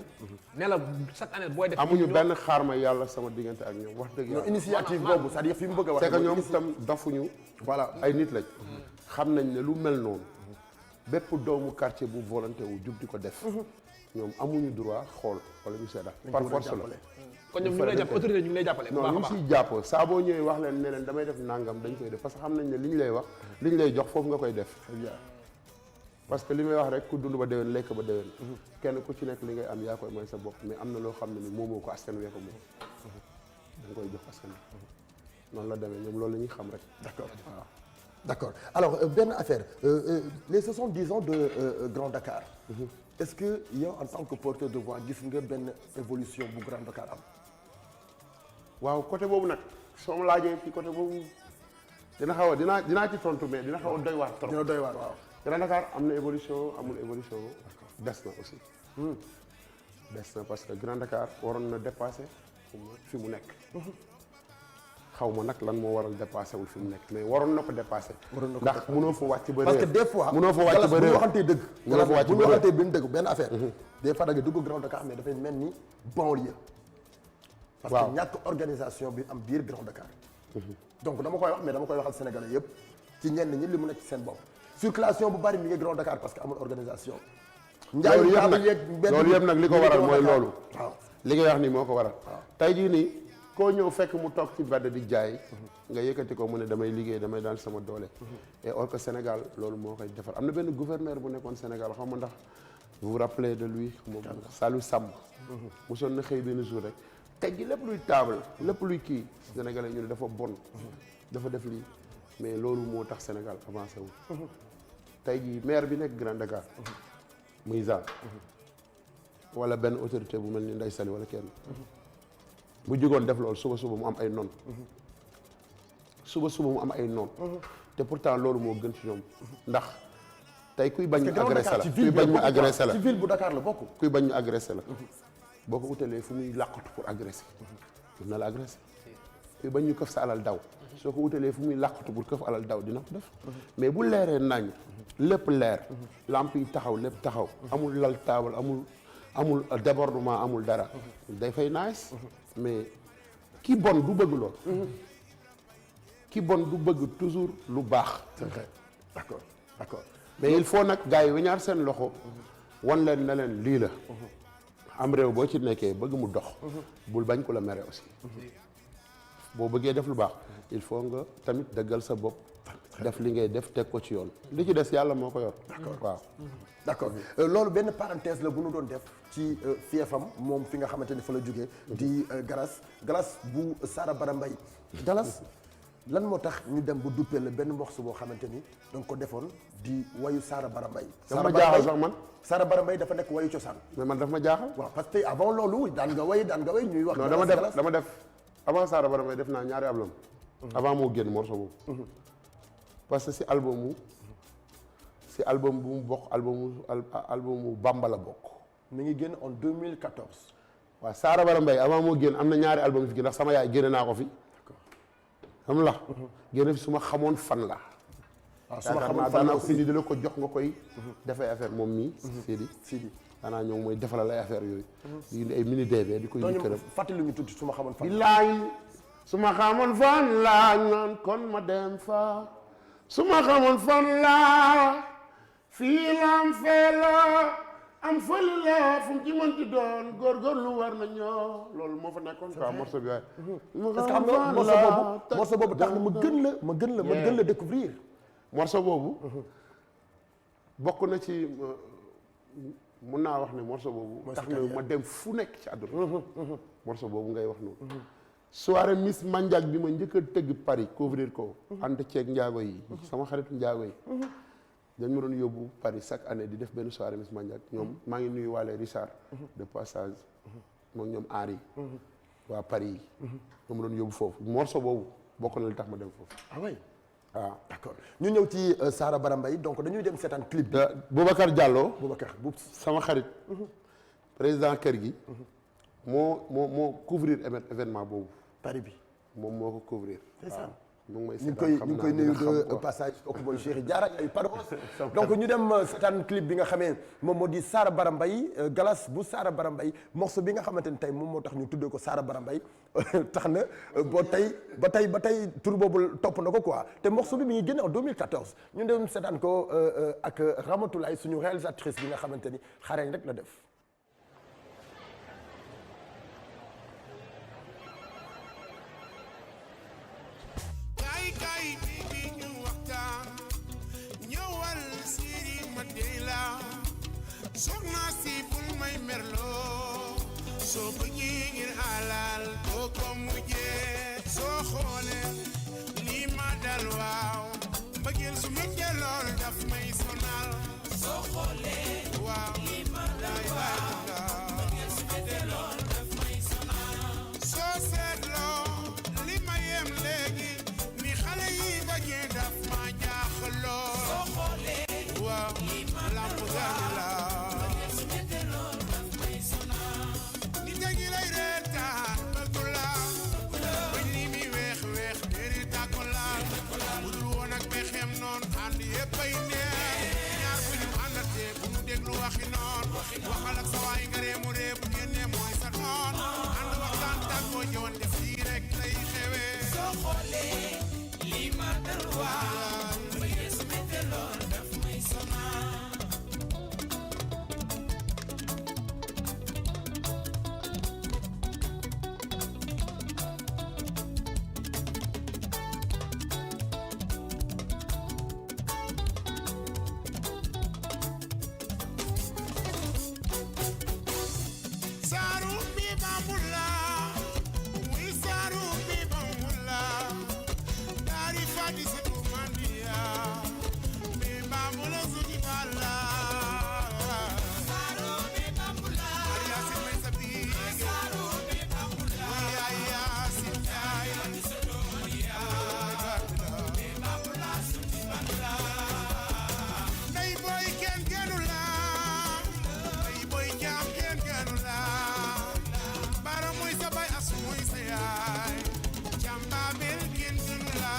ne la chaque année booy def. amuñu benn xaar ma yàlla sama diggante ak ñoom wax dëgg yàlla. initiative boobu c'est-à-dire fi mu bëgg a wax. c'est que ñoom itam dofuñu. voilà ay nit lañ. xam nañ ne lu mel noonu. bépp doomu quartier bu volonté wu jub di ko def. ñoom amuñu droit xool wala ñu seedaat. par force la. kon ñoom ñu ngi lay jàpp autorité ñu ngi lay jàppale. non ñu ngi siy jàpp saa boo ñëwee wax leen ne leen damay def nangam dañ koy def parce que xam nañ ne li ñu lay wax li ñu lay jox foofu nga koy def. parce que li may wax rek ku dund ba déwén lekk ba déwén. kenn ku ci nekk li ngay am yaa koy may sa bopp mais am na loo xam ne ni moomoo ko askan wee ko moom. da nga koy jox askan wi noonu la demee ñoom loolu la ñuy xam rek. d'accord waaw d'accord alors benn affaire les 70 ans de Grand Dakar. est-ce que yow en tant que porteur de voix gis nga benn évolution bu Grand Dakar am. waaw côté boobu nag soo ma laajee ci côté boobu dina xaw a dinaa ci tontu mais dina xaw a doy waar trop. dina doy waar waaw. Grand Dakar am na évolution amul évolution des na aussi. des na parce que Grand Dakar waroon na dépasser fi mu nekk. xaw ma nag lan moo waral dépassé wul fi mu nekk mais waroon na ko dépassé. ndax mënoo fa wàcc ba réer. parce que des fois mënoo fa wàcc ba réer bu ñu waxantee dëgg. mënoo fa wàcc ba bu ñu waxantee benn dëgg benn affaire. des fois da nga dugg Grand Dakar mais dafay mel ni banlieue. parce que ñàkk organisation bi am biir Grand Dakar. donc dama koy wax mais dama koy waxal Sénégalais yëpp ci ñenn ñi li mu nekk ci seen bopp. circulation bu bari mi ngi Grand Dakar parce que amul organisation. loolu yëpp nag li ko waral mooy loolu. waaw li ngay wax nii moo ko waral. tey jii nii koo ñëw fekk mu toog ci mbedd di jaay. nga yëkkati ko mu ne damay liggéey damay daan sama doole. et or que Sénégal loolu moo koy defar am na benn gouverneur bu nekkoon Sénégal xam nga ndax vous vous rappelez de lui moom Salou Samb. mosoon na xëy benn jour rek tey ji lépp luy table lépp luy kii Sénégalais ñu ne dafa bon. dafa def lii mais loolu moo tax Sénégal avancé wu. tey jii maire bi nekk Grand Dakar. muy Zal. wala benn autorité bu mel ni Ndeye Sali wala kenn. bu jógoon def loolu suba mu am ay noon. suba mu am ay noon. te pourtant loolu moo gën ci ñoom. ndax tey kuy bañ ñu agressé la kuy bañ ñu agressé la ci ville bu Dakar la bokk. kuy bañ ñu agressé la. boo ko utalee fu muy làqatu pour agresser. mën na la agressé. kuy bañ ñu këf sa alal daw. soo ko utalee fu muy làqatu pour këf alal daw dina ko def. mais bu leeree nañ. lépp leer. lamp yi taxaw lépp taxaw. amul lal taabal amul débordement amul dara. day fay nice. mais ki bon du bëgg lool. ki bon du bëgg toujours lu baax. c'est vrai d'accord. mais il faut nag gars yi weñaar seen loxo. wan leen ne leen lii la. am réew boo ci nekkee bëgg mu dox. bul bañ ko la mere aussi. boo bëggee def lu baax. il faut nga tamit dëggal sa bopp. def li ngay def teg ko ci yoon. li ci des yàlla moo ko yor. d'accord waaw. d'accord loolu benn parenthèse la bu nu doon def ci fiefam moom fi nga xamante ni fa la jógee. di Galas bu Sara Bara Mbaye. Galas lan moo tax ñu dem bu duppee la benn morceau boo xamante ni da nga ko defoon di wayu Sara Bara Mbaye. dafa ma jaaxal sax man. Sara Bara Mbaye dafa nekk wayu cosaan. mais man dafa ma jaaxal. waaw parce que avant loolu daan nga way ñuy wax. non dama def avant Sara Bara Mbaye def naa ñaari album. avant moo génn morceau boobu. parce que si album bu mu bokk albumu Bamba la bokk. mi ngi génn en 2014. waaw Sara Bara Mbaye avant moo génn am na ñaari album fi ndax sama yaay génne naa ko fi. xam la génne fi su ma xamoon fan la. waaw su ma xamoon fan la aussi di la ko jox nga koy. dafay affaire moom mii. Sidi daanaa ñëw mooy defalal ay affaire yooyu. di indi ay mini DB di koy. këram fàttali ñu tuuti su ma xamoon fan. billaay su ma xamoon fan la naan kon ma dem fa. su ma xamoon fan la fii la am fee la am fëli la fu mu ci mënti doon góorgóorlu war na ñoo loolu moo fa nekkoon quoi morceau bi waaye. parce que xam nga morceau boobu tax na ma gën la découvrir. morceau boobu bokk na ci mun naa wax ne morceau boobu. tax na ma dem fu nekk ci àdduna. morceau boobu ngay wax noonu. soirée Miss Mandiak bi ma njëkk a tëgg Paris couvrir ko. ànd ceeg njaago yi. sama xaritu njaago yi. dañ ma doon yóbbu Paris chaque année di def benn soirée Miss Mandiak ñoom maa ngi nuyu waale Richard. de passage moom ñoom Henri. waa Paris yi. ñoom ma doon yóbbu foofu morceau boobu bokk na li tax ma dem foofu. ah oui waaw d'accord ñu ñëw ci Sara Bara Mbaye donc dañuy dem seetaan clip bi. Boubacar Diallo. Boubacar sama xarit. président kër gi. moo couvrir événement boobu. Paris bi moom moo ko couvrir. waaw ñu ngi koy nuyu de passage kooku mooy Cheikh Diarra ay pardon donc ñu dem seetaan clip bi nga xamee moom moo di Sara Bara Mbaye Galas bu Sara Bara Mbaye morceau bi nga xamante ni tey moom moo tax ñu tuddee ko Sara Bara Mbaye tax na ba tey tur boobu topp na ko quoi te morceau bi mi ngi génne en 2014 ñu dem seetaan ko ak Ramatoulaye suñu réalisatrice bi nga xamante ni xarañ rek la def. soxna si bul may merloo soo bëggee ngir alal boo ko mujjee soo xoolee lii ma dal waaw mbëggeel su mettee lool daf may sonal soo xoolee waaw lii ma dal waaw mbëggeel su mettee lool daf may sonal soo seetloo li ma yem léegi ni xale yi ba waxi noon waxal ak sa waay nga réemu ree bu génnee mooy sa noon ànd waxtaan tàggoo jëwante fii rek lay xewee soo xoolee lii ma dal waa ma yeesu mette lool daf may sonal Saru bi bamula, we saru bi bamula. Dari fadi se tu mandia, bi bamula zudi bala. Saru bi bamula, ya se me sabi. Saru bi bamula, ya se ya se tu mandia. Bi bamula zudi bala. Nay boy ken genula, nay boy jam ken genula. Bara muy sa bay as muy sa yaay jamba bel ken genula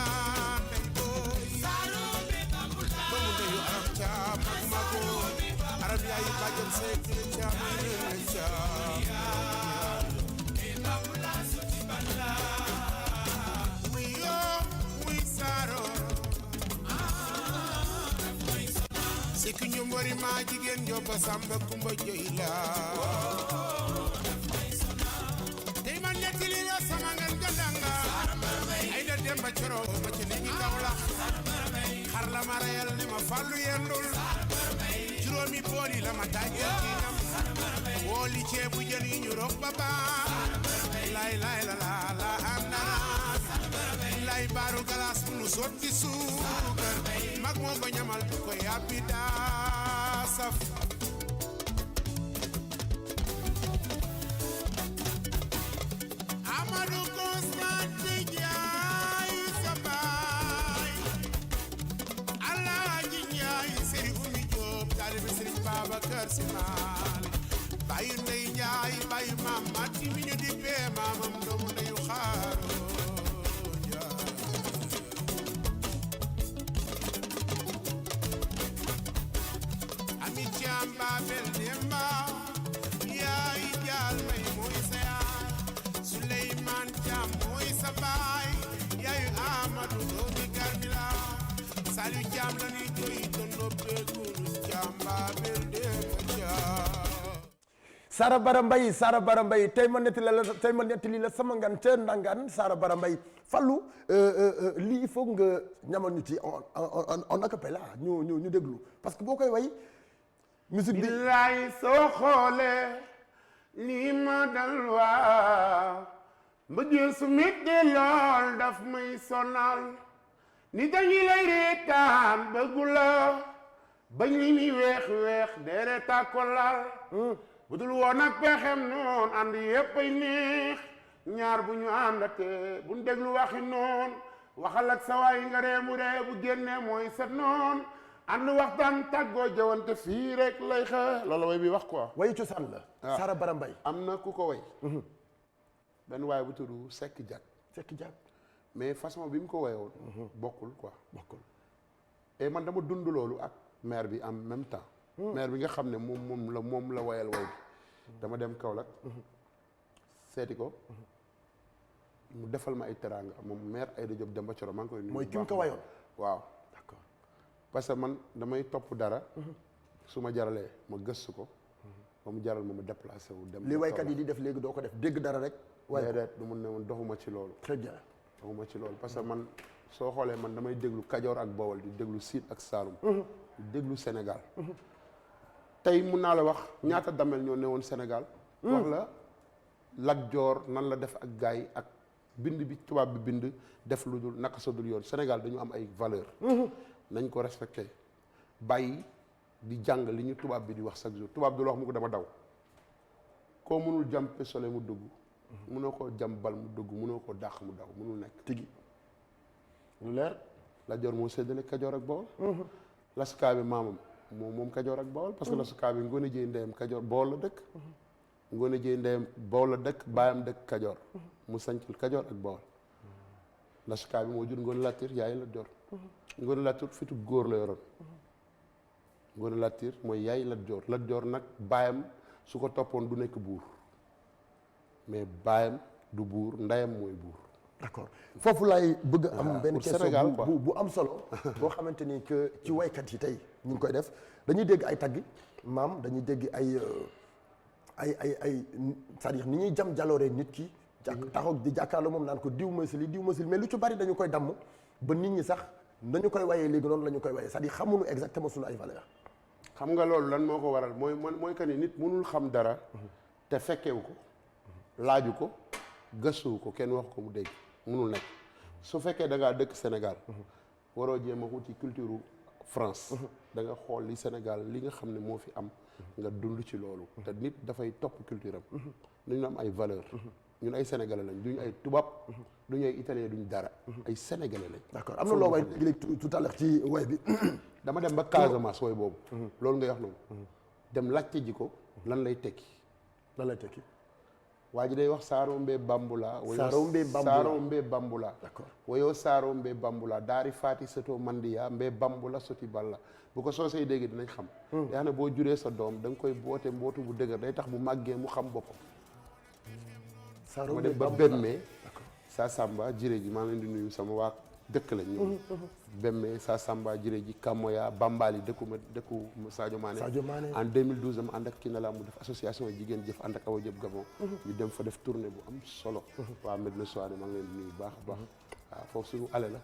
nay boy. Saru bi bamula, bamu yu arab cham mago arab yaay kajam se ken cham ken cham. Bi bamula zudi bala. We yo we saru. Seku ñu mbori ma jigéen njoba samba kumba joy la tey man nettali la sama ngeen gandanga ay da demba coro ma ci ni kaw la xar la ma reyal ni ma fallu yendul juróomi booli la ma tàjjal ci ñam booli ceebu jën yi ñu rob baba lay lay la la la ananas lay baaru galas bu nu sotti suukar mag moo ko ñamal du ko yàppi daa saf Amadou Constante Njaay sa baay Alaaji Njaay Sëriñ Umi Jóob taalibe Sëriñ Babacar Si Maal baayu Ndey Njaay baayu maam Mati mi ñu dippee maamam doomu ndeyu xaaro Ami Caam Baabel Demba yaay jaal may mooy sa yaay Suleymaan Caam mooy sa baay yaayu Amadu doomi Garmila Saliu Caam la ni joy tondo beekulu Caam Baabel Demba Caam Sara Bara Mbaye tey ma nettali la sama ngan ca ndangaan Sara Bara Mbaye Fallou lii il faut nga ñamal ñu ci en acapella ñu déglu parce que boo koy way musique bi billaay soo xoolee lii ma dal waa mbëggeel su mettee lool daf may sonal ni dañu lay reetaan bëggu la bañ li mi weex deretaa ko laal bu dul woon ak pexem noon ànd yépp ay neex ñaar bu ñu àndatee bu ñu déglu waxi noon waxal ak sa waay nga reemu ree bu génnee mooy sa noon ànd waxtaan tàggoo jawante fii rek lay xa loolu way bi wax quoi wayu cosaan la Sara Bara Mbaye am na ku ko way benn waay bu tudd Seck Diak mais façon bi mu ko wayoon bokkul quoi et man dama dund loolu ak maire bi en même temps maire bi nga xam ne moom la wayal way bi dama dem Kaolack seeti ko mu defal ma ay teraanga moom maire Aïda Diop Demba Thioro maa ngi koy nuyu mooy ki mu ko wayoon waaw d'accord parce que man damay topp dara su ma jaralee ma gëstu ko ba mu jaral ma déplacé wu dem li waykat yi di def léegi doo ko def dégg dara rek waaye déedéet du mun ne woon doxuma ci loolu très bien doxuma ci loolu parce que man soo xoolee man damay déglu Kajoor ak Bawol di déglu Siin ak Saalum di déglu Sénégal tey mun naa la wax ñaata damel ñoo newoon Sénégal wax la Lat Joor nan la def ak gars yi ak bind bi tubaab bi bind def lu dul naka sa dul yoon Sénégal dañu am ay valeur nañ ko respecté bàyyi di jàng li ñu tubaab bi di wax chaque jour tubaab du la wax mu ko dama daw koo mënul jam pistolet mu dugg mënoo koo jam bal mu dugg mënoo koo dàq mu daw mënul nekk tigi lu leer Lat Joor moo séddale Kajoor ak Bawol lasukaa bi maamam moom Kajoor ak Bawol parce que lasukaa bi Ngoone Jéy ndeyam Kajoor Bawol la dëkk Ngoone Jéy ndeyam Bawol la dëkk baayam dëkk Kajoor mu sañcal Kajoor ak Bawol lasukaa bi moo jur Ngoone Latiir yaay Lat Joor Ngoone Latiir fitu góor la yoroon Ngoné Latyr mooy yaay Lat Joor. Lat Joor nag baayam su ko toppoon du nekk buur mais baayam du buur ndeyam mooy buur. d'accord foofu laay bëgg am benn pour question Sénégal, quoi. bu am solo boo xamante ni que ci waykat yi tey ñu ngi koy def dañuy dégg ay tagg maam dañuy dégg ay c'est-à-dire ni ñuy jam jalooree nit ki taxaw di jàkkaarloo moom naan ko diw ma si li diw ma si li mais lu ci bari dañu koy damm ba nit ñi sax nañu koy wayee léegi noonu la ñu koy wayee c'est-à-dire xamuñu exactement suñu ay valeur. xam nga loolu lan moo ko waral mooy que ni nit mënul xam dara te fekkewu ko laaju ko gëstuwu ko kenn wax ko mu dégg mënul nekk su fekkee da ngaa dëkk Sénégal waroo jéem a wuti culture France da nga xool li Sénégal li nga xam ne moo fi am nga dund ci loolu te nit dafay topp culture am dañu am ay valeur ñun ay sénégalais lañ duñu ay tubaab duñu ay italien duñu dara ay sénégalais lañ. d'accord am na loo way léegi tout à l'heure ci way bi. dama dem ba Casamance way boobu. loolu ngay wax noonu. dem laajte ji ko lan lay tekki. lan lay tekki. waa ji day wax Saarombe Bambula. Saarombe Bambula Saarombe Bambula. d'accord woyoo Saarombe Bambula daari faati soto mandiya mbe Bambula soti balla bu ko soosey dégg dinañ xam. yaa xam ne boo juree sa doom da nga koy boote mbootu bu dëgër day tax bu màggee mu xam boppam. ma dem ba Bemmee sa Samba jiré ji maa ngi leen di nuyu sama waa dëkk lañ ñoom. Bemmee sa Samba jiré ji Kamoya Bambali dëkku Sadio Mané. En 2012 am ànd ak kii na la mu def association jigéen jëf ànd ak Awa Diop Gabon. ñu dem fa def tournée bu am solo. waa Medina Soane maa ngi leen di nuyu baax a baax. waaw foofu suñu ale la.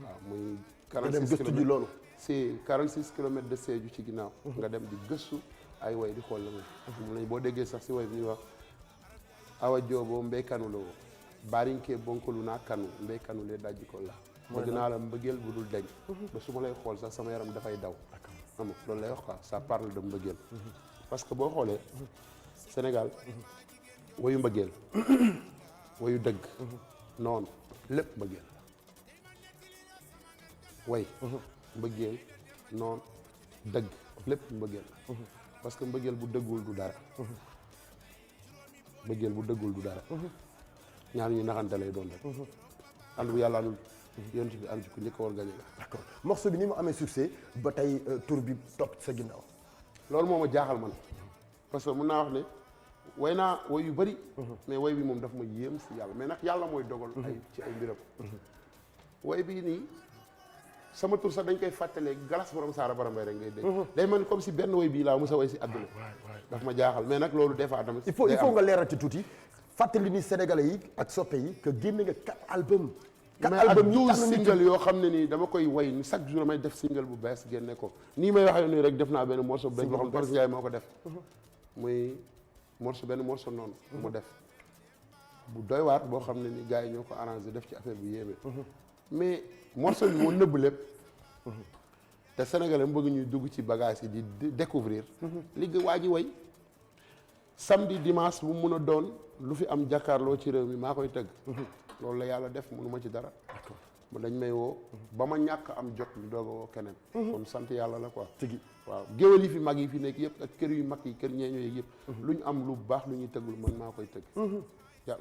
waaw muy 46 kilomètres loolu. c'est 46 kilomètres de Sédhiou ci ginnaaw. nga dem di gëstu ay way di xool la moom lañ boo déggee sax si way bi ñuy wax Awa Joobo mbey kanu la woo barinke bonkolu naa kanu mbey kanu lee dajji ko la bëgg naa la mbëggeel bu dul deñ ba su ma lay xool sax sama yaram dafay daw xam loolu lay wax quoi ça parle de mbëggeel parce que boo xoolee Sénégal wayu mbëggeel wayu dëgg noonu lépp mbëggeel way mbëggeel noonu dëgg lépp mbëggeel parce que mbëggeel bu dëggul du dara mbëggeel bu dëggul du dara ñaar ñu naxante lay doon rek ànd bu yàlla àndul yonent bi ànd ci ku njëkk a war gañe la d'accord morceau bi ni mu amee succès ba tey tour bi topp sa ginnaaw loolu moo ma jaaxal man parce que mun naa wax ne way naa way yu bëri mais way bi moom daf ma yéem si yàlla mais nag yàlla mooy dogal ay ci ay mbiram way bii nii sama tur sax dañ koy fàttalee galas borom saara borom bay rek ngay dégg day mel comme si benn way bii laa mos a way si àdduna daf ma jaaxal mais nag loolu des fois tamit il faut nga leeral ci tuuti fàttali ni sénégalais yi ak soppe yi que génne nga 4 albums. 4 albums yi 12 single yoo xam ne nii dama koy way ni chaque jour may def single bu bees génne ko nii may waxee nii rek def naa benn morceau bu bees boo xam ne Boris Ndiaye moo ko def muy benn morceau noonu mu def bu doy waar boo xam ne ni gars yi ñoo ko arrangé def ci affaire bu yéeme mais morceau bi moo nëbb lépp te sénégalais mu bëgg ñuy dugg ci bagage yi di découvrir li waa ji way samedi dimanche bu mun a doon lu fi am jàkkaarloo ci réew mi maa koy tëgg loolu la yàlla def mënu ma ci dara mu dañ may woo ba ma ñàkk am jot ñu doog a woo keneen kon sant yàlla la quoi tigi waaw géwél yi fi mag yi fi nekk yëpp ak kër yu mag yi kër ñeeño yi yëpp lu ñu am lu baax lu ñuy tëggul man maa koy tëgg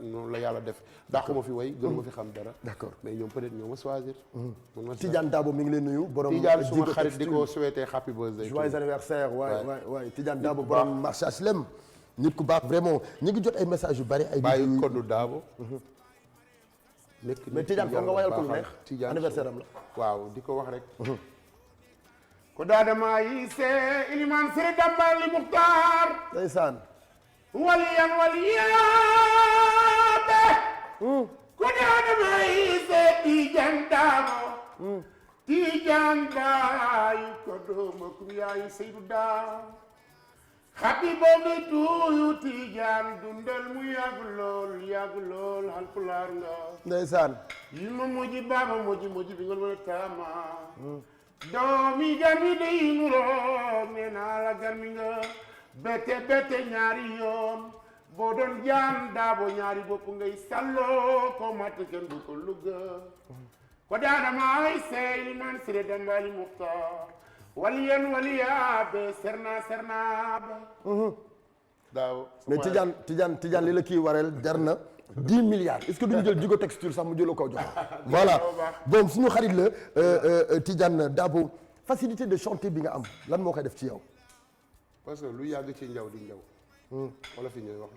noonu la yàlla def dàquma fi way gënu ma fi xam dara d'accord mais ñoom peut-être ñoo ma choisir Tidiane Dabo mi ngi leen nuyu borom Tidiane suma xarit di ko souhaiter happy birthday joyeux anniversaire waay Tidiane Dabo borom marché HLM nit ku baax vraiment ñu ngi jot ay messages yu bari ay bàyyi koddu Dabo mais Tidiane foog nga wayal ko lu neex anniversaire am la waaw di ko wax rek ko daadama yi see iliman sere dambali muxtaar ndeysaan waliyan ko daadama yi see Tidiane Dabo Tidiane Daayi ko dooma kum yaayi Seydou Daa happy birthday to you Tidiane dundal mu yàgg lool Haalpulaar nga ndeysaan yi ma moji baaba moji bi ngol mën a taama doomi garmi day nuroo nee naa la garmi nga bete ñaari yoon boo doon jaan Daabo ñaari bopp ngay salloo ko matt kenn du ko lugga ko daadamaay sey man sire dambali muxtaar waliyaabe serna be daaw mais Tidiane li la kii wareel jar na 10 milliards est-ce que duñu jël Jigo Textile sax mu jëloo ko jox voilà bon suñu xarit la Tidiane Dabo facilité de chanter bi nga am lan moo koy def ci yow. parce que lu yàgg ci njaw di njaw. wala fi ñooy wax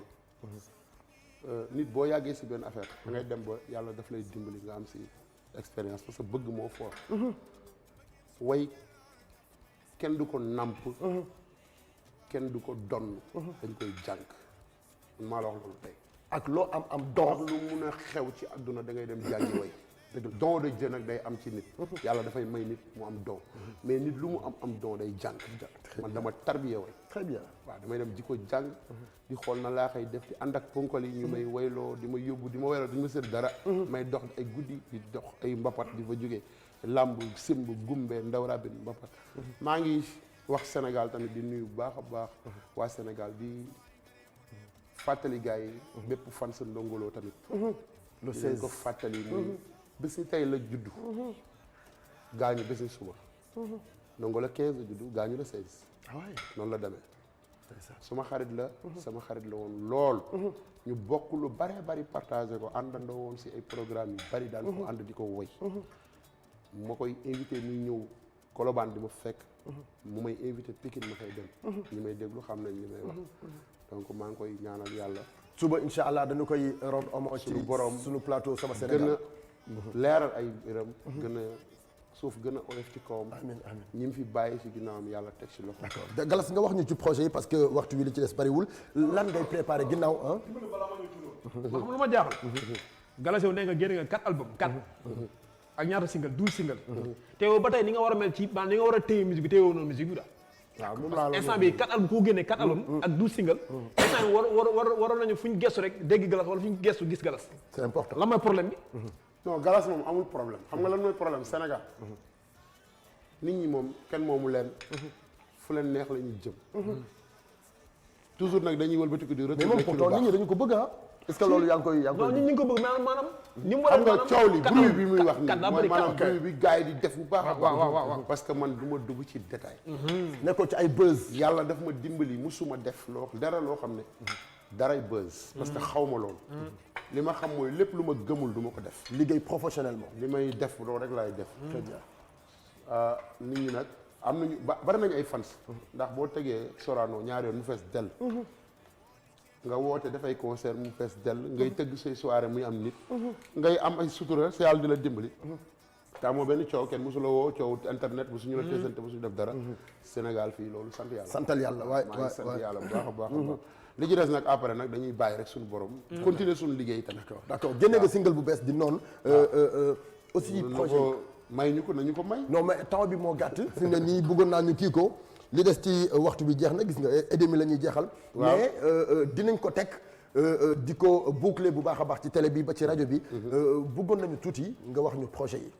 la. nit boo yàggee si benn affaire da ngay dem ba yàlla daf lay dimbali nga am si expérience parce que bëgg moo fort. way kenn du ko nàmp. kenn du ko donn. dañ koy jàng maa la wax loolu tey. ak loo am don. ak lu mun a xew ci àdduna da ngay dem jàngi way. don de Dieu nag day am ci nit. yàlla dafay may nit mu am don. mais nit lu mu am don day jàng. man dama tarbiye way. très bien waaw damay dem di ko jàng. di xool na laa koy def di ànd ak ponkal yi ñu may wayloo di ma yóbbu di ma wayloo di ma seet dara. may dox ay guddi di dox ay mbapat di fa jógee làmb simb gumbe ndaw rabin mbapat. maa ngi wax Sénégal tamit di nuyu bu baax a baax. waa Sénégal di fàttali gars yi. bépp fan sa ndongoloo tamit. le di 16 leen ko fàttali muy bés ni tey la juddu. gaañu bés ni suba. ndongo la 15 la juddu gaañu la 16. noonu la demee. suma xarit la. sama xarit la woon lool. ñu bokk lu bare bari partagé ko àndandoo woon si ay programme yu bari daan ko ànd di ko woy. ma koy invité muy ñëw Colobane di ma fekk. mu may invité Pikine ma fay dem. ñi may déglu xam nañ li may wax. donc maa ngi koy ñaanal yàlla. suba incha allah dañu koy rendre hommage ci borom suñu plateau sama Sénégal. gën a leeral ay mbiram. gën a suuf gën a oyof ci kawam. amiin amiin ñi mu fi bàyyi si ginnaawam yàlla teg si loxo. d'accord Galas nga wax ñu ci projet yi parce que waxtu wi li ci des bariwul lan ngay préparé ginnaaw ah. ma xam lu ma jaaxal. Galas yow nee nga génne nga 4 album 4. ak ñaata single 12 single. teewoo ba tey ni nga war a mel ci maanaam ni nga war a téye musique bi téyewoo noonu musique bi daal. waaw moom laa la instant bi 4 album koo génnee 4 album. ak 12 single. instant bi waroon nañu fu ñu gestu rek dégg Galas wala fu ñu gestu gis Galas. c'est important lan mooy problème bi. non Galas moom amul problème xam nga lan mooy problème Sénégal. nit ñi moom kenn moomu leen. fu leen neex la ñuy jëm. toujours nag dañuy wëlbatiku di mais moom pourtant nit ñi dañu ko bëgg ah. est-ce que loolu yaa ngi koy non nit ñi ko bëgg maanaam ni mu war a xam nga coow li bruit bi muy wax nii kat daa mooy bëri maanaam bruit bi gars yi di def bu baax a baax. waaw parce que man du ma dugg ci détail. nekkoo ci ay buzz. yàlla daf ma dimbali musuma def loo dara loo xam ne. daray buzz. parce que xaw ma loolu. li ma xam mooy lépp lu ma gëmul du ma ko def. liggéey professionnellement. li may def loolu rek laay def. très bien nit ñi nag am nañu bari nañu ay fans. ndax boo tegee Sorano ñaari yoon mu fees dell. nga woote dafay concert mu fees dell ngay tëgg say soirée muy am nit. ngay am ay sutura sa yàlla di la dimbali. te amoo benn coow kenn mosu la woo coow internet bu suñu la teesante bu suñu def dara. Sénégal fii loolu sant yàlla. santal yàlla waay maa ngi sant yàlla bu baax a baax a baax. li ci des nag après nag dañuy bàyyi rek suñu borom. continuer suñu liggéey tamit. d'accord génne nga single bu bees di noonu. aussi projet may ñu ko nañu ko may. non mais temps bi moo gàtt. fi mu ne nii bëggoon naa ñu kii ko. li des ci waxtu bi jeex na gis nga edemi la ñuy jeexal. mais dinañ ko teg di ko boucler bu baax a baax ci télé bi ba ci rajo bi. bëggoon nañu tuuti nga wax ñu projet yi.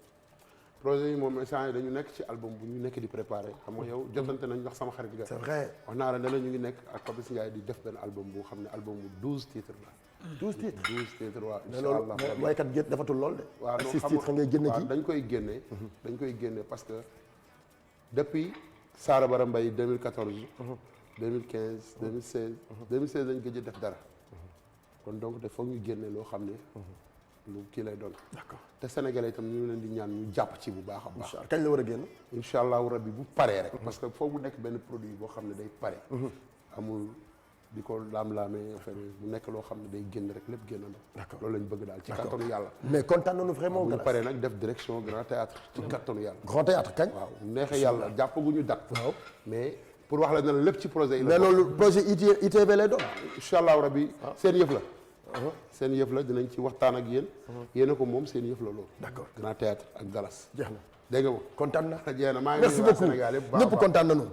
projet yi moom instant yi dañu nekk ci album bu ñu nekk di préparer xam nga yow jotante nañ wax sama xarit ga. c'est vrai wax naa la ne la ñu ngi nekk ak Papis Ndiaye di def benn album bu xam ne album bu 12 titres la. 12 titres 12 titres waaw. mais loolu waykat gét defatul lool de. waaw non 6 titres ngay génne ci. dañ koy génne. dañ koy génne parce que depuis. Saara Bara Mbaye 2014. 2015 2016. 2016 dañ gëj a def dara. kon donc foog ñu génne loo xam ne. lu kii lay doon. d'accord te Sénégalais itam ñu leen di ñaan ñu jàpp ci bu baax a baax. kañ la war a génn. incha allahu rabbi bu paree rek. parce que foog mu nekk benn produit boo xam ne day pare. amul di ko laam-laamee affaire mu nekk loo xam ne day génn rek lépp génn na. d'accord loolu lañ bëgg daal ci kattanu yàlla. mais kontaan nañu vraiment. bu ñu paree nag def direction grand théâtre ci kattanu yàlla. grand théâtre kañ. waaw neexee yàlla jàppaguñu date. waaw mais pour wax la ne la lépp ci projet yi la. mais loolu projet ITV lay doon. incha allahu rabbi seen yëf la. seen yëf la dinañ ci waxtaan ak yéen. yéen a ko moom seen yëf la loolu. d'accord grand théâtre ak Galas. jeex na dégg nga kontaan na. jeex na maa ngi merci beaucoup ñëpp kontaan nañu.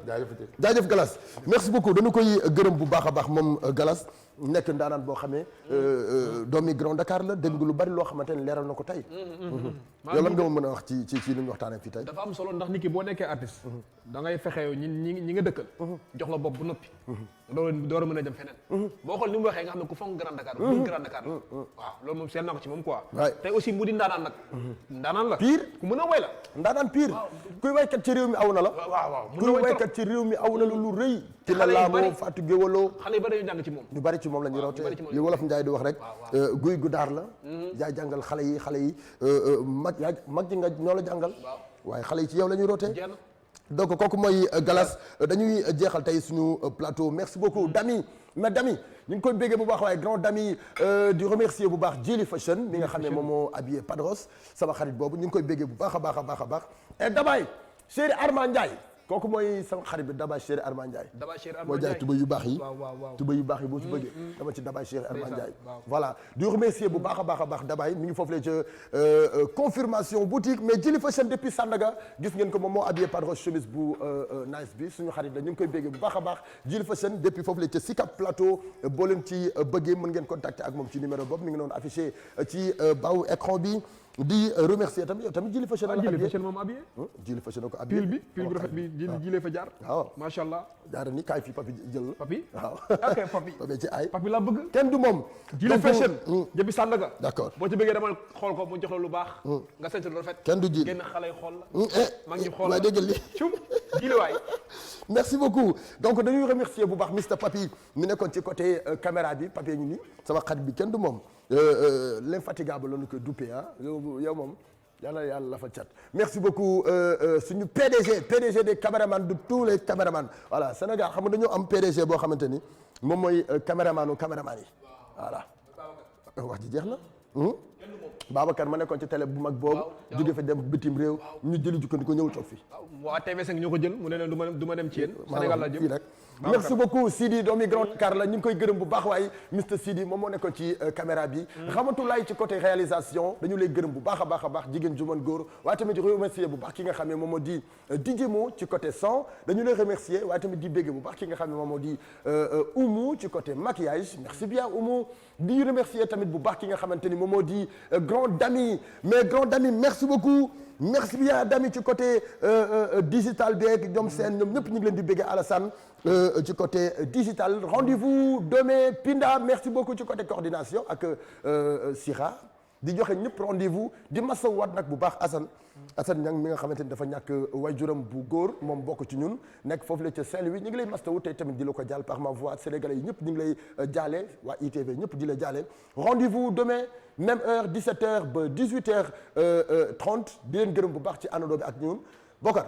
jaajëf Galas merci beaucoup dañu koy gërëm bu baax a baax moom Galas nekk ndaanaan boo xamee doomi Grand Dakar la dégg nga lu bari loo xamante ne leeral na ko tey. yow lan nga ma mën a wax ci li ñu waxtaanee fii tey. dafa am solo ndax nit ki boo nekkee artiste. da ngay fexe yow ñi nga dëkkal. jox la bopp bu noppi. door a mën a dem feneen. boo xool ni mu waxee nga xam ne ku fonk Grand Dakar la. Grand Dakar la waaw loolu moom seet naa ko ci moom quoi. tey aussi mu di ndaanaan nag. ndaanaan la pire ku mën a way la. ndaanaan pire. kuy waykat ci réew mi aw na la. waaw kuy waykat ci réew mi aw na la lu rëy. ci la laamoo Fatou Guewalo. xale yi bari ñu jàng ci moom. ñu bari ci moom la ñu rootee li wolof Njaay di wax rek. guy gu daar la. yaa jàngal xale yi mag ji nga ñoo la jàngal. waaye xale yi ci yow la ñuy rootee. donc kooku mooy Galas dañuy jeexal tey suñu plateau merci beaucoup Dami mais Dami ñu ngi koy béggee bu baax waaye grand Dami di remercier bu baax Jili Fashion mi nga xam ne moom moo habillé Padros sama xarit boobu ñu ngi koy béggee bu baax a baax a baax a baax et Dabay chéri Armand Ndiaye kooku mooy sama xarit bi Dabay chéri Armand Ndiaye moo jaay tuba yu baax yi tuba yu baax yi boo ci bëggee dama ci Dabay chéri Armand Ndiaye voilà di remercier bu baax a baax a baax Dabay mi ngi foofu la ca confirmation boutique mais Jili Fashion depuis Sandaga gis ngeen ko moom moo habillé Padros chemise bu nice bi suñu xarit la ñu ngi koy béggee bu baax a baax Jili Fashion depuis foofu la ca Sicap Plateau boo leen ci bëggee mën ngeen contacter ak moom ci numéro boobu mi ngi noonu affiché ci baawu écran bi di remercier tamit yow tamit Jili Fashion la Jili Fashion moom habillé Jili Fashion ko habillé pile bu rafet bi Jili fa jaar waaw macha allah jaara ni kaay fii papi jël la papi waaw ok papi ci ay papi laa bëgg kenn du moom Jili Fashion jëbi Sandaga d'accord boo ci bëggee dama xool ko mu jox la lu baax nga sant lu rafet kenn du Jili génn xale yi xool la mag ñi xool waaye déggal li cum Jili waay merci beaucoup donc dañuy remercier bu baax Mr Papi mi nekkoon ci côté caméra bi papi ñu ni sama xarit bi kenn du moom l'infatigable la ñu koy duppee ah yow moom yàlla la fa cat merci beaucoup suñu PDG des caméramans de tous les caméramans voilà Sénégal xam nga dañoo am PDG boo xamante ni moom mooy caméraman yi voilà wax ji jeex na Babacar ma nekkoon ci télé bu mag boobu jóge fa dem bitim réew ñu jëli jukkandiku ko ñëw toog fii waa TV5 ñoo ko jël mu ne leen du ma dem ci yéen Sénégal la jëm fii rek merci beaucoup Sidi doomi Grand Dakar la ñu ngi koy gërëm bu baax waaye Mr Sidi moom moo nekkoon ci caméra bi xamatulaay ci côté réalisation dañu lay gërëm bu baax a baax a baax jigéen ju mën góor waaye tamit di remercier bu baax ki nga xam ne moom moo di DJ Mo ci côté son dañu lay remercier waaye tamit di bégg bu baax ki nga xam ne moom moo di Oumou ci côté maquillage merci bien Oumou di remercier tamit bu baax ki nga xamante ni moom moo di grand Dami mais grand Dami merci beaucoup merci bien Dami ci côté digital beeg ñoom seen ñoom ñëpp ñu ngi leen di béggee Alassane ci côté digital rendez-vous demain Pinda merci beaucoup ci côté coordination ak Sira di joxe ñëpp rendez-vous di masawaat nag bu baax Assane Niang mi nga xamante ni dafa ñàkk waajuram bu góor moom bokk ci ñun nekk foofu la ca Saint-Louis ñu ngi lay mastawu tey tamit di la ko jàll par ma voix sénégalais yi ñëpp ñu ngi lay jaale waa ITV ñëpp di la jaale rendez-vous demain même heure 17h ba 18h30 di leen gërëm bu baax ci àndandoo bi ak ñun Bokar.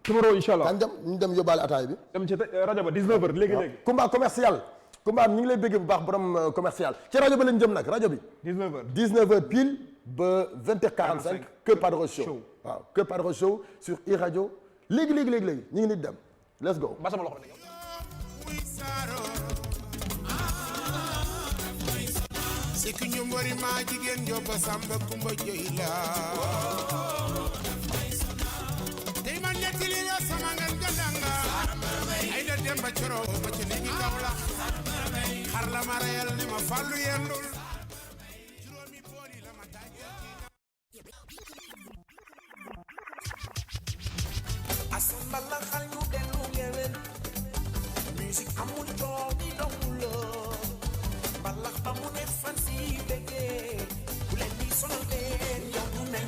numéro incha allah kan ñu dem yóbbaale ataay bi. dem ci rajo ba 19h léegi. combat commercial. combat ñu ngi lay bëggee bu baax borom commercial ci rajo ba lañ jëm nag rajo bi. 19h pile ba 20h45. Kër Padros Show waaw Kër Padros Show sur iRadio léegi ñu ngi nit dem let's go. ba sama loxo la Seku ñombori ma jigéen joba samba kumba joy la tey man nettali la sama ngan gandanga ay da dem ba coro ba ci ligi kawla xar la ma reyal ni ma fallu yendul juróomi booli la ma taajal asambala xal ñu dellu ngewel musique amul coow ni dongul mbalax ba mu ne fan si bëggee bu leen di sonal leen yow du mel